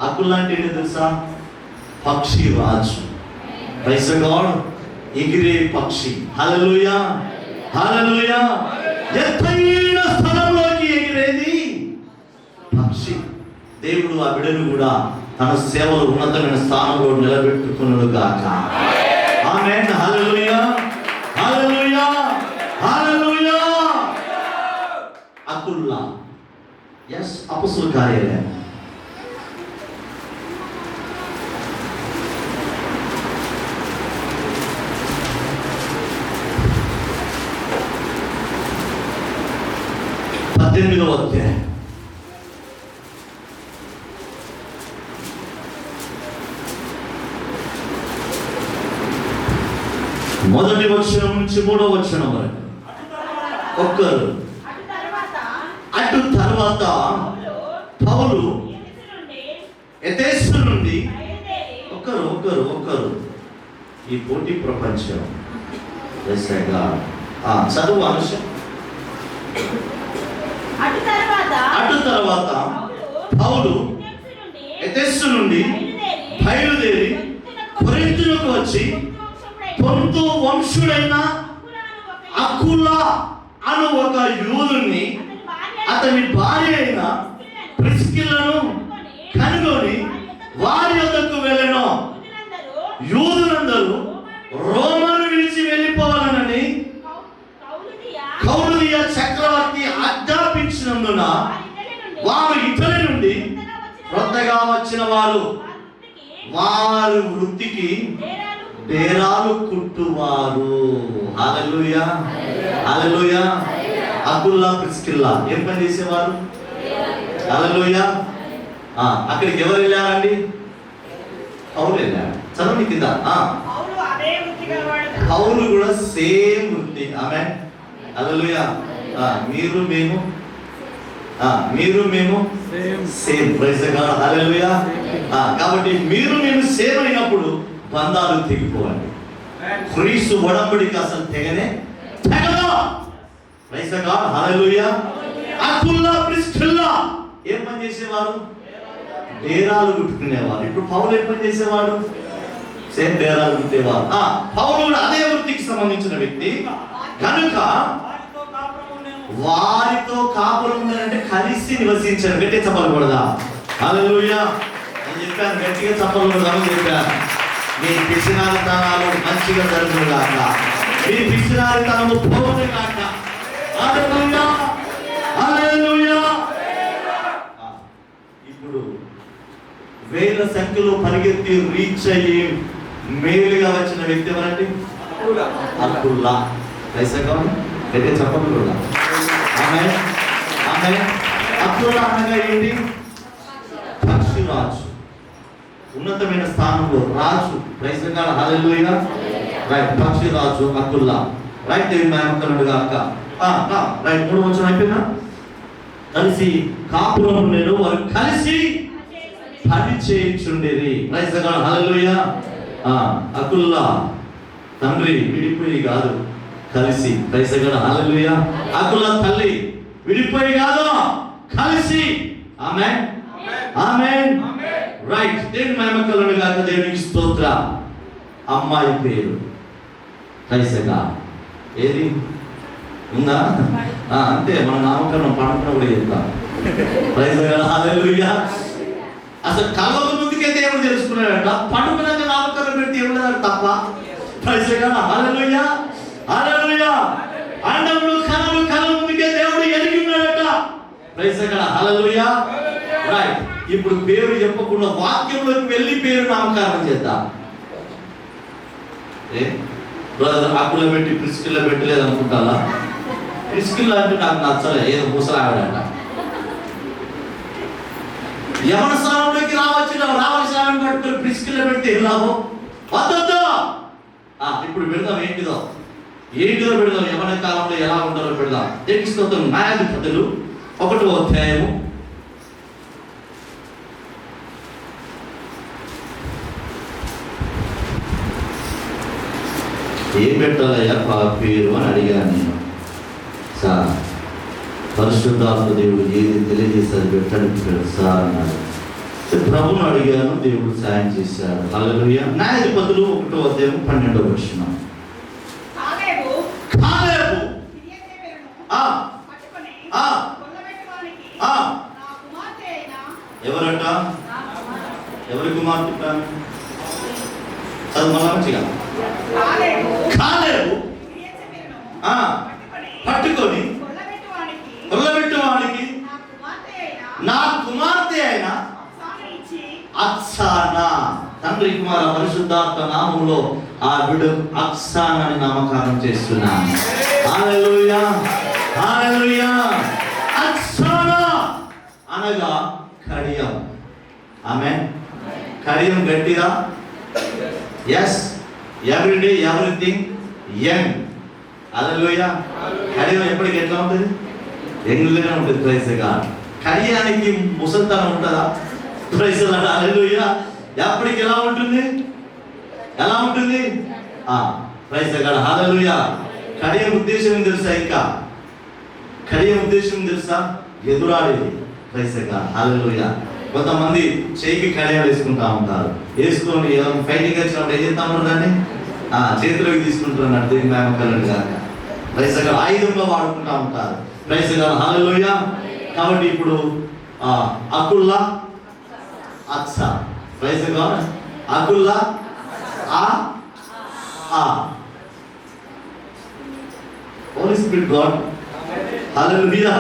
అకుల్లా అంటే ఏంటి తెలుసా? పక్షి రాజు. Praise God. ఎగిరే పక్షి. హల్లెలూయా. హల్లెలూయా. ఎత్తైన స్థలంలోకి ఎగిరేది పక్షి. దేవుడు ఆ బిడ్డను కూడా తన సేవలో ఉన్నతమైన స్థానంలో నిలబెట్టుకున్నాడు గాక. ఆమేన్. హల్లెలూయా. హల్లెలూయా. హల్లెలూయా. అకుల్లా. yes అపొస్తలుల కార్యాలయం 18వ అధ్యాయం. మొదటి వచనం నుంచి 3వ వచనం వరకు ఒక్కరు. అటు తర్వాత పౌలు ఎఫెసు నుండి ఒక్కరు ఈ పోటీ ప్రపంచం చదువు అంశం. అటు తర్వాత పౌలు ఎఫెసు నుండి బయలుదేరి కొరింథునకు వచ్చి పొంతు వంశుడైన అకులా అను ఒక యూదుని అతని భార్య అయిన ప్రిస్కిల్లను కనుగొని వారి యొద్దకు వెళ్ళెను. యూదులందరూ రోమాను విడిచి వెళ్ళిపోవాలనని కౌలుదియ చక్రవర్తి ఆజ్ఞాపించినందున వారు ఇతని నుండి కొత్తగా వచ్చిన వారు వృత్తికి డేరాలు కుట్టువారు. హల్లెలూయా, హల్లెలూయా. అకుల్లా ప్రిస్కిల్లా ఏం పని చేసేవారు? హల్లెలూయా. అక్కడికి ఎవరు వెళ్ళారండి? పౌలు వెళ్ళారు. చదవండి కింద. పౌలు కూడా సేమ్ వృత్తి. ఆమె హల్లెలూయా. మీరు మేము సేమ్. Praise God. హల్లెలూయా. కాబట్టి మీరు మేము సేమ్ అయినప్పుడు బంధాలు తెగిపోవాలి. క్రీస్తు ఒడంబడిక అసలు తెగదా. Praise God. Hallelujah. Aquila Priscilla ఏం పని చేసేవారు? డేరాలు కుట్టుకునేవారు. ఇప్పుడు పౌలు ఏం పని చేసేవాడు? సేమ్ డేరాలు కుట్టేవారు. పౌలు కూడా అదే వృత్తికి సంబంధించిన వ్యక్తి కనుక వారితో కాపురం ఉండాలంటే కలిసి నివసించారు. గట్టిగా చెప్పకూడదా? హల్లెలూయా. నేను చెప్పాను, గట్టిగా చెప్పకూడదని చెప్పాను. మీ పిసినారితనాలు మంచిగా జరుగును గాక, మీ పిసినారితనము పోవును గాక. హల్లెలూయా, హల్లెలూయా. ఇప్పుడు వేల సంఖ్యలో పరిగెత్తి రీచ్ అయ్యి మేలుగా వచ్చిన వ్యక్తి ఎవరండి? అకుల్లా. గట్టిగా చెప్పకూడదా? ఆమె అకుల్లా అనగా ఏంటి? పక్షిరాజు, ఉన్నతమైన స్థానంలో రాజు. Praise God. హల్లెలూయా. రైట్. పక్షిరాజు అకుల్లా. రైట్. దేవుని మహిమకలుడు గాక. రైట్. 3వ వచనం అయిపోయిందా? కలిసి కాపురం నేను వారు కలిసి పని చేయించుండేది. Praise God. హల్లెలూయా. అకుల్లా తండ్రి విడిపోయి కాదు, కలిసి. Praise God. హల్లెలూయా. అకుల్లా తల్లి విడిపోయి కాదు, కలిసి. ఆమేన్, ఆమేన్. రైట్. దేవుని మహిమకలుడు గాక. దేవునికి స్తోత్ర. అమ్మాయి పేరు ప్రైజ్ గాడ్. ఏది ఉందా? అంతే. మన నామకరణం పండుకున్నప్పుడు చెప్తాం. Praise God. హల్లెలూయా. అసలు కలవక ముందుకే దేవుడు తెలుసుకున్నాడట, పండుకున్నాక నామకరణం పెడితే ఏమన్నారు తప్ప. Praise God. హల్లెలూయా, హల్లెలూయా. అండములు కలవ ముందుకే దేవుడు ఎరిగి ఉన్నాడట. Praise God. హల్లెలూయా. రైట్. ఇప్పుడు పేరు చెప్పకుండా వాక్యంలోకి వెళ్ళి పేరు నామకరణం చేద్దాం. బ్రదర్ అక్కులో పెట్టి ప్రిస్కిల్లో పెట్టలేదు అనుకుంటారా? ప్రిస్కిల్లో అంటే నాకు నచ్చలే, ఏదో ముసలావిడంట. యవన స్థానంలోకి రావాల్సిన పట్టుకొని ప్రిస్కిల్లో పెడితే ఏం లాభం? వద్దు. ఇప్పుడు పెడదాం. ఏంటిదో పెడదాం. యవన కాలంలో ఎలా ఉంటారో పెడదాం. దేనికి స్తోత్రం. న్యాయాధిపతులు 1వ అధ్యాయము 'ఏం పెట్టాలయ్యా పేరు' అని అడిగాను నేను. సార్ పరిశుద్ధాత్మ దేవుడు ఏది తెలియజేశారు పెట్టాడు సార్ అన్నాడు. ప్రభువును అడిగాను, దేవుడు సాయం చేశాడు. హల్లెలూయా. న్యాయాధిపతులు 1వ అధ్యాయం 12వ వచనం. ఎవరట? ఎవరి కుమార్తె? చదువు మంచిగా. కాలేబు పట్టుకొని కొల్లబెట్టువానికి నా కుమార్తె అయిన అక్సానా, తండ్రి కుమార పరిశుద్ధాత్మ నామములో ఆ బిడ్డ అక్సానాని నామకరణం చేస్తున్నాను. హల్లెలూయా, హల్లెలూయా. అక్సానా అనగా కడియం. ఆమేన్. కడియం గట్టిగా. Yes. Everyday everything young. Hallelujah. కడియం ఎప్పటికి ఎట్లా ఉంటుంది? యంగ్గానే ఉంటుంది. Praise God. కడియానికి ముసలితనం ఉంటుందా? Praise God. హల్లెలూయా. ఎప్పటికి ఎలా ఉంటుంది? ఎలా ఉంటుంది? Praise God. హల్లెలూయా. కడియం ఉద్దేశం ఏం తెలుసా? ఇంకా కడియం ఉద్దేశం తెలుసా? ఎదురాడేది. Praise God. హల్లెలూయా. కొంతమంది చేయికి కడియాలు వేసుకుంటా ఉంటారు. వేసుకొని ఫైటింగ్ వచ్చినప్పుడు ఏం చేస్తా ఉంటారు? దాన్ని చేతిలోకి తీసుకుంటారు. అర్థం మేమకరండి కాక. Praise God. ఆయుధంగా వాడుకుంటా ఉంటారు. Praise God. హల్లెలూయా. కాబట్టి ఇప్పుడు అకుల్లా అక్సా. Praise God. Aquila holy spirit God. Hallelujah.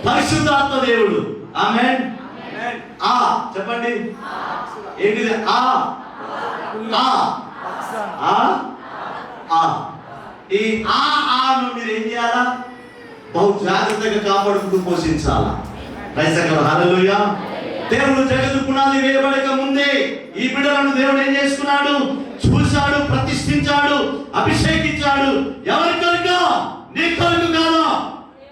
పరిశుద్ధాత్మ దేవుడు. ఆమేన్. ఆ చెప్పండి ఏంటిది? ఆ ఆ ఆ ఆ. ఈ ఆను మీరు ఏం చేయాలా? బహు జాగ్రత్తగా కాపాడుతూ పోషించాలా. Praise the Lord. హల్లెలూయా. దేవుడు జగత్తు పునాది వేయబడక ముందే ఈ బిడ్డలను దేవుడు ఏం చేసుకున్నాడు? చూశాడు, ప్రతిష్ఠించాడు, అభిషేకించాడు. ఎవరి కొరకు? నీ కొరకు కాదు,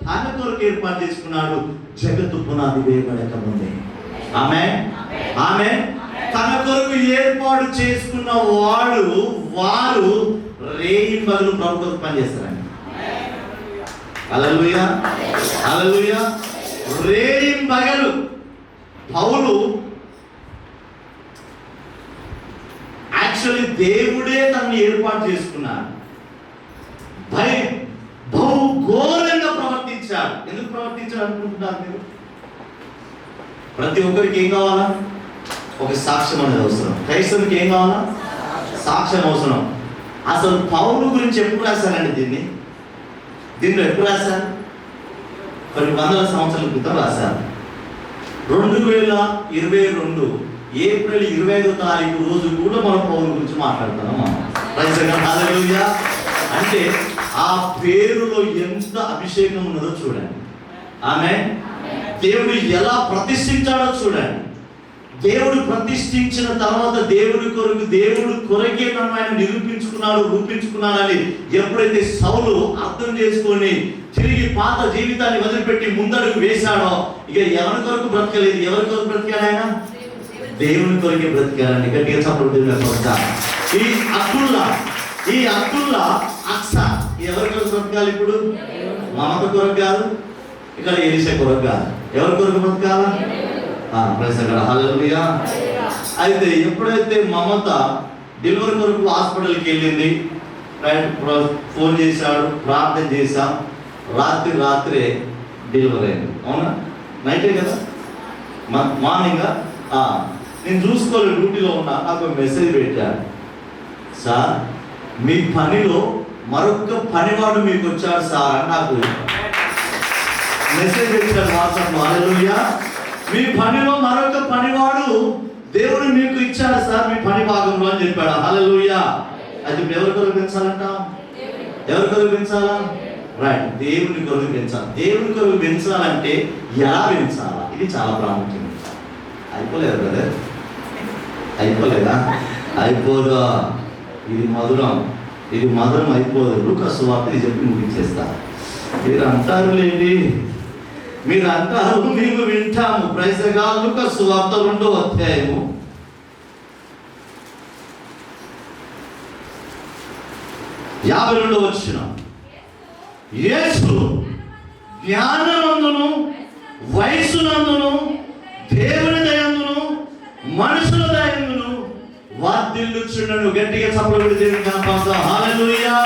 తన కొరకు ఏర్పాటు చేసుకున్నాడు జగత్తు పునాది వేయబడక ముందే. ఆమేన్. ఆమేన్. తన కొరకు ఏర్పాటు చేసుకున్న వారు రేయింబగలు ప్రభు కొరకు పనిచేస్తారండి. హల్లెలూయా. హల్లెలూయా. రేయింబగలు పౌలు యాక్చువల్లీ దేవుడే తనని ఏర్పాటు చేసుకున్నాడు. బహు ఘోరంగా ప్రవర్తించాడు. ఎందుకు ప్రవర్తించాడు అనుకుంటున్నారు మీరు? ప్రతి ఒక్కరికి ఏం కావాలా? ఒక సాక్ష్యం అనేది అవసరం. క్రైస్తవునికి ఏం కావాలా? సాక్ష్యం అవసరం. అసలు పౌలు గురించి ఎప్పుడు రాశారండి? దీనిలో ఎప్పుడు రాశారు? కొన్ని వందల సంవత్సరాల క్రితం రాశారు. 2022 ఏప్రిల్ 25వ తారీఖు రోజు కూడా మనం పౌలు గురించి మాట్లాడుతున్నాం. హల్లెలూయా. అంటే ఆ పేరులో ఎంత అభిషేకం ఉన్నదో చూడండి. ఆమేన్. దేవుడు ఎలా ప్రతిష్ఠించాడో చూడండి. దేవుడు ప్రతిష్ఠించిన తర్వాత దేవుడి కొరకే నన్ను ఆయన రూపించుకున్నాడని ఎప్పుడైతే సౌలు అర్థం చేసుకొని తిరిగి పాత జీవితాన్ని వదిలిపెట్టి ముందడుగు వేశాడో, ఇక ఎవరి కొరకు బ్రతకలేదు. ఎవరి కొరకు బ్రతికాడు ఆయన? దేవుని కొరకే బ్రతికాడండి. గట్టిగా చప్పుడు. ఈ అబ్దుల్లా అక్సా ఎవరి కొరకు బ్రతకాలి? ఇప్పుడు మమత కొరకు కాదు, ఇక్కడ ఎలీషా కొరకు కాదు. ఎవరి కొరకు బ్రతకాలా? హల్లెలూయా. అయితే ఎప్పుడైతే మమత డెలివరీ కొరకు హాస్పిటల్కి వెళ్ళింది, ఫోన్ చేశాడు, ప్రార్థన చేశాం, రాత్రే డెలివరీ అయింది. అవునా? నైటే కదా, మార్నింగ్. నేను చూసుకోలేదు, డ్యూటీలో ఉన్నా. నాకు మెసేజ్ పెట్టాడు, సార్ మీ పనిలో మరొక పనివాడు మీకు వచ్చాడు సార్ అని నాకు మెసేజ్ పెట్టాడు వాట్సాప్లో. హల్లెలూయా. మీ పనిలో మరొక పనివాడు దేవుడు మీకు ఇచ్చాడు సార్ మీ పని భాగంలో అని చెప్పాడు. హల్లెలూయా. అది ఇప్పుడు ఎవరి కొరకు పెంచాలంట? ఎవరి కొరకు పెంచాలా? రైట్, దేవుని కొరకు పెంచాలి. దేవుని కొరకు పెంచాలంటే ఎలా పెంచాలా? ఇది చాలా ప్రాముఖ్యం. అయిపోలేదు బ్రదర్, అయిపోలేదా? అయిపోదా? ఇది మధురం అయిపోదు. లూకాసు సువార్త చెప్పి ముగించేస్తా. మీరు అంటారు లేండి, మీరు అంటారు, మేము వింటాము. Praise the Lord. లూకాసు సువార్త 2వ అధ్యాయము 52వ వచనం. యేసు జ్ఞానమందును వయస్సునందును దేవుని దయందును మనుషుల దయందును వర్ధిల్లుచుండెను. గట్టిగా చప్పట్లు కొట్టి దేవుని కనపడతాం. హల్లెలూయా.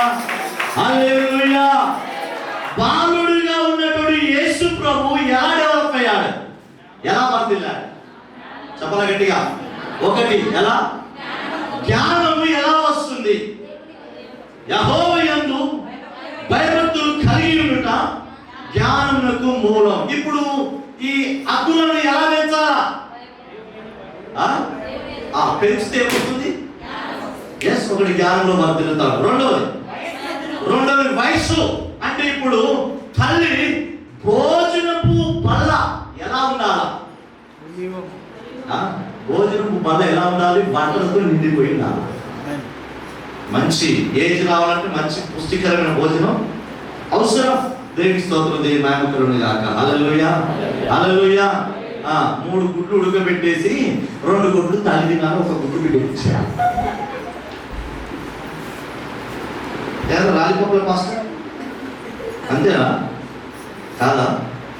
హల్లెలూయా. బాలుడిగా ఉన్నటువంటి యేసు ప్రభు ఎలా డెవలప్ అయ్యాడు? ఎలా వర్ధిల్లాడు? చెప్పాలి గట్టిగా. ఒకటి, ఎలా? జ్ఞానము ఎలా వస్తుంది? యెహోవా యందు భయభక్తులు కలిగి ఉండుట జ్ఞానమునకు మూలం. ఇప్పుడు ఈ హక్కులను ఎలా పెంచాలా? పెంచితే ఏమవుతుంది? ఎస్, ఒకటి జ్ఞానంలో వర్ధిల్లుతాడు. రెండవది వయస్సు. అంటే ఇప్పుడు తల్లి భోజనపు బల్ల ఎలా ఉండాలా? భోజనపు బల్ల ఎలా ఉండాలి? బట్టలతో నిండిపోయి ఉండాలి. మంచి ఏజ్ రావాలంటే మంచి పుష్టికరమైన భోజనం అవసరం. దేవుని స్తోత్రం, దేవుని నామకరణం గాక. హల్లెలూయా. హల్లెలూయా. 3 గుడ్లు ఉడకబెట్టేసి 2 గుడ్లు తల్లి తినాలి, 1 గుడ్డు బిడ్డకిచ్చాడు. రాలిపప్పుల పాస్టర్ అంతేనా? కాదా?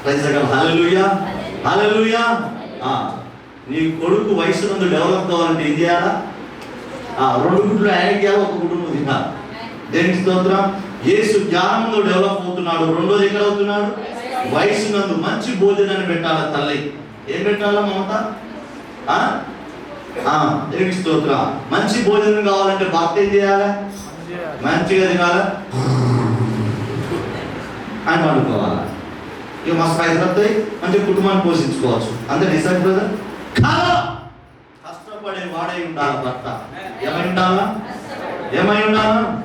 Praise the Lord. Hallelujah. Hallelujah. నీ కొడుకు వయసు నందు డెవలప్ కావాలంటే ఏం చేయాలా? 2 గుడ్లు యాడ్ చేయాలి, 1 గుడ్డు నువ్వు తినాలి. దేవుని స్తోత్రం. యేసు జ్ఞానంలో డెవలప్ అవుతున్నాడు. రెండోది ఎక్కడ అవుతున్నాడు? వయసు నందు మంచి భోజనాన్ని పెట్టాలా తల్లి. ఏం పెట్టాలా మమత? దేవునికి స్తోత్రం. మంచి భోజనం కావాలంటే భర్త ఏం చేయాలి? మంచిగా తినాలి అని వండుకోవాలి. ఇక మస్తు పైసలు వస్తాయి, మంచి కుటుంబాన్ని పోషించుకోవచ్చు. అంతే నిజం బ్రదర్ కాదా? కష్టపడే వాడై ఉండాలి భర్త. ఏమై ఉండాలా?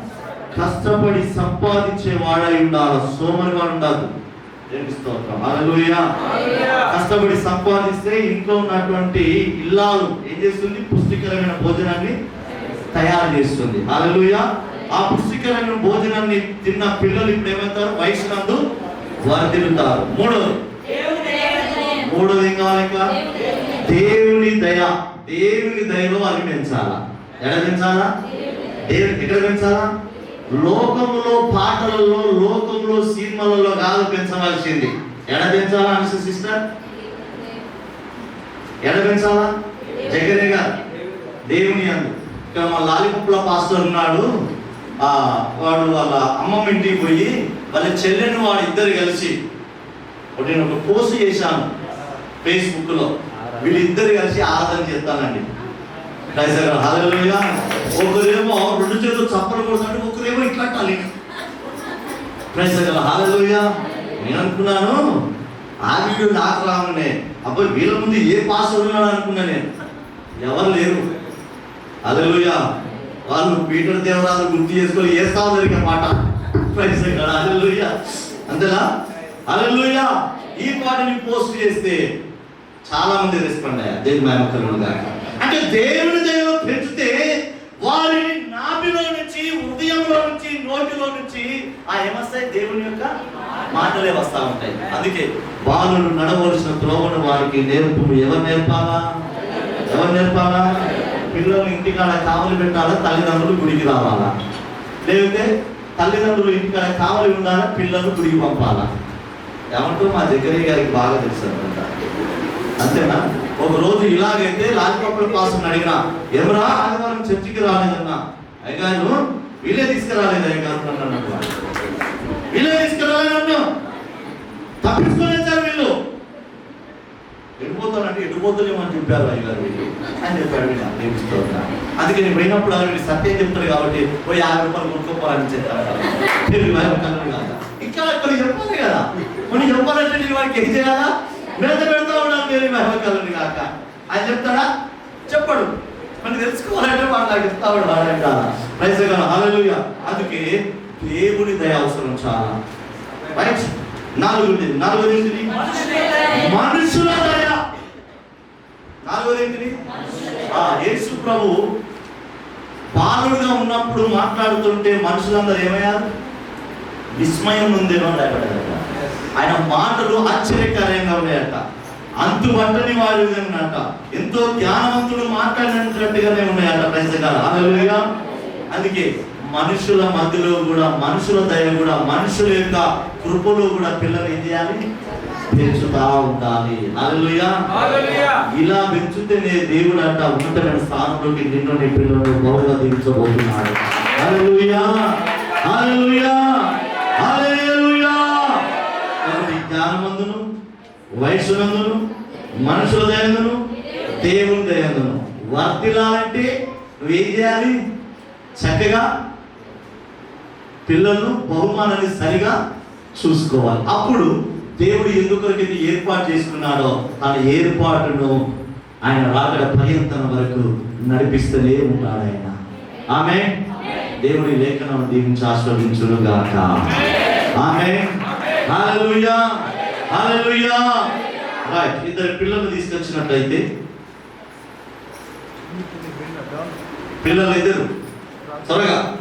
కష్టపడి సంపాదించే వాడై ఉండాలి, సోమరిగా ఉండాలి. హల్లెలూయా. కష్టపడి సంపాదిస్తే ఇంట్లో ఉన్నటువంటి ఇల్లాలు ఏం చేస్తుంది? పుష్టికరమైన భోజనాన్ని తయారు చేస్తుంది. హల్లెలూయా. ఆ పుష్టికరమైన భోజనాన్ని తిన్న పిల్లలు ఇప్పుడు ఏమవుతారు? వయసునందు వర్ధిల్లుతారు. మూడోది ఏం కావాలి? ఇంకా దేవుని దయ. దేవుని దయలో అది పెంచాలా. ఎక్కడ పెంచాలా? ఎక్కడ పెంచాలా? లోకములో, పాటలలో, లోకంలో, సినిమాలలో కాదు పెంచవలసింది. ఎడ పెంచాలా అనుస సిస్టర్? ఎడ పెంచాలా? జగరేగా దేవుని అందు. ఇక్కడ మా లాలిపప్పుల పాస్టర్ ఉన్నాడు. వాడు వాళ్ళ అమ్మమ్మ ఇంటికి పోయి వాళ్ళ చెల్లెని వాడు ఇద్దరు కలిసి నేను ఒక పోస్ట్ చేశాను ఫేస్బుక్లో. వీళ్ళిద్దరు కలిసి ఆరాధన చేస్తానండి. హల్లెలూయా. ఒకరేమో రెండు చేతులు చప్పలు కొడుతుంటే ఒకరేమో ఇట్లా అంటాలి. హల్లెలూయా. నేను అనుకున్నాను ఆ వీడియో నాకు రాగానే అబ్బాయి వీళ్ళ ముందు ఏ పాస్టర్ ఉన్నాడు అనుకున్నా. నేను ఎవరు లేరు. హల్లెలూయా. వాళ్ళు పీటర్ దేవరాజు గుర్తు చేసుకొని వేస్తావు జరిగిన మాట. హల్లెలూయా. అంతేనా? హల్లెలూయా. ఈ పాటని పోస్ట్ చేస్తే చాలా మంది రెస్పాండ్ అయ్యారు. దేవుని మహిమ కలుగును గాక. అంటే దేవుని దయలో పెంచితే వారిని నాభిలో నుంచి, హృదయంలో నుంచి, నోటిలో నుంచి ఏమొస్తాయి? దేవుని యొక్క మాటలే వస్తూ ఉంటాయి. అందుకే బాలుడు నడవలసిన త్రోవను వారికి నేర్పు. ఎవరు నేర్పాలా? పిల్లలు ఇంటికాడ కావలి పెట్టాలా? తల్లిదండ్రులు గుడికి రావాలా? లేకపోతే తల్లిదండ్రులు ఇంటికాడ కావలి ఉండాలా? పిల్లలు గుడికి పంపాలా? ఏమంటూ మా జగ్గయ్య గారికి బాగా తెలుసు. అంతేనా? ఒక రోజు ఇలాగైతే లాలిపప్పుల పాసం అడిగినా, ఎవరా ఆదివారం చర్చికి రాలేదన్నా? అయ్యగారు వీళ్ళే తీసుకురాలేదు. అయ్యగారు అన్నట్టు వీళ్ళే తీసుకురాలేదన్నా, తప్పించుకొని వచ్చారు వీళ్ళు. ఎడిపోతానంటే ఎడిపోతలేమని చెప్పారు అయ్యగారు వీళ్ళు అని చెప్పాడు. వీళ్ళు అందుకే నేను పోయినప్పుడు వీళ్ళు సత్యం చెప్తాడు కాబట్టి పోయి 50 రూపాయలు కొనుక్కోపోవాలని చెప్తాను. ఇంకా కొన్ని చెప్పాలి కదా. కొన్ని చెప్పాలంటే నేను వాడికి ఏం చేయాలా? మీద పెడతా ఉన్నాను. దేవుని మహిమ కలుగును గాక అని చెప్తాడా? చెప్పడు. మనం తెలుసుకోవాలంటే వాడు నాకు చెప్తాడు. వాడంటారా? Praise God. హల్లెలూయా. అందుకే దేవుని దయ అవసరం చాలా. రైట్. నాలుగోది మనుషుల దయ. నాలుగోది యేసు ప్రభు బాలుడుగా ఉన్నప్పుడు మాట్లాడుతుంటే మనుషులందరూ ఏమయ్యారు? విస్మయం ఉందేమో భయపడారు. ఆయన మాటలు ఆశ్చర్యకరంగా ఉన్నాయట. అంతుబట్టని వారి విధంగా ఎంతో జ్ఞానవంతుడు మాట్లాడినట్టుగానే ఉన్నాయట. Praise God. హల్లెలూయా. అందుకే మనుషుల మధ్యలో కూడా, మనుషుల దయ కూడా, మనుషుల యొక్క కృపలో కూడా పిల్లలు ఏం చేయాలి? పెంచుతా ఉండాలి. హల్లెలూయా. ఇలా పెంచుతేనే దేవుడు అంట ఉన్నతమైన స్థానంలోకి నిన్ను నీ పిల్లలు బహుగా దీవించబోతున్నాడు. హల్లెలూయా. హల్లెలూయా. హల్లెలూయా. జ్ఞానమందును, వయసునందును, మనుషుల దయందును, దేవుని దయందును వర్ధిల్లాలంటే నువ్వేం చేయాలి? చక్కగా పిల్లలను బహుమానాన్ని సరిగా చూసుకోవాలి. అప్పుడు దేవుడు ఎందుకొరకైతే ఏర్పాటు చేసుకున్నాడో తన ఏర్పాటును ఆయన రాకడ పర్యంతం వరకు నడిపిస్తూనే ఉంటాడు ఆయన. ఆమేన్. దేవుని లేఖనం దీవించి ఆశీర్వదించును గాక. ఆమేన్. హల్లెలూయా. హల్లెలూయా. రైట్. ఇద్దరు పిల్లలు తీసుకొచ్చినట్లయితే పిల్లలు ఇద్దరు త్వరగా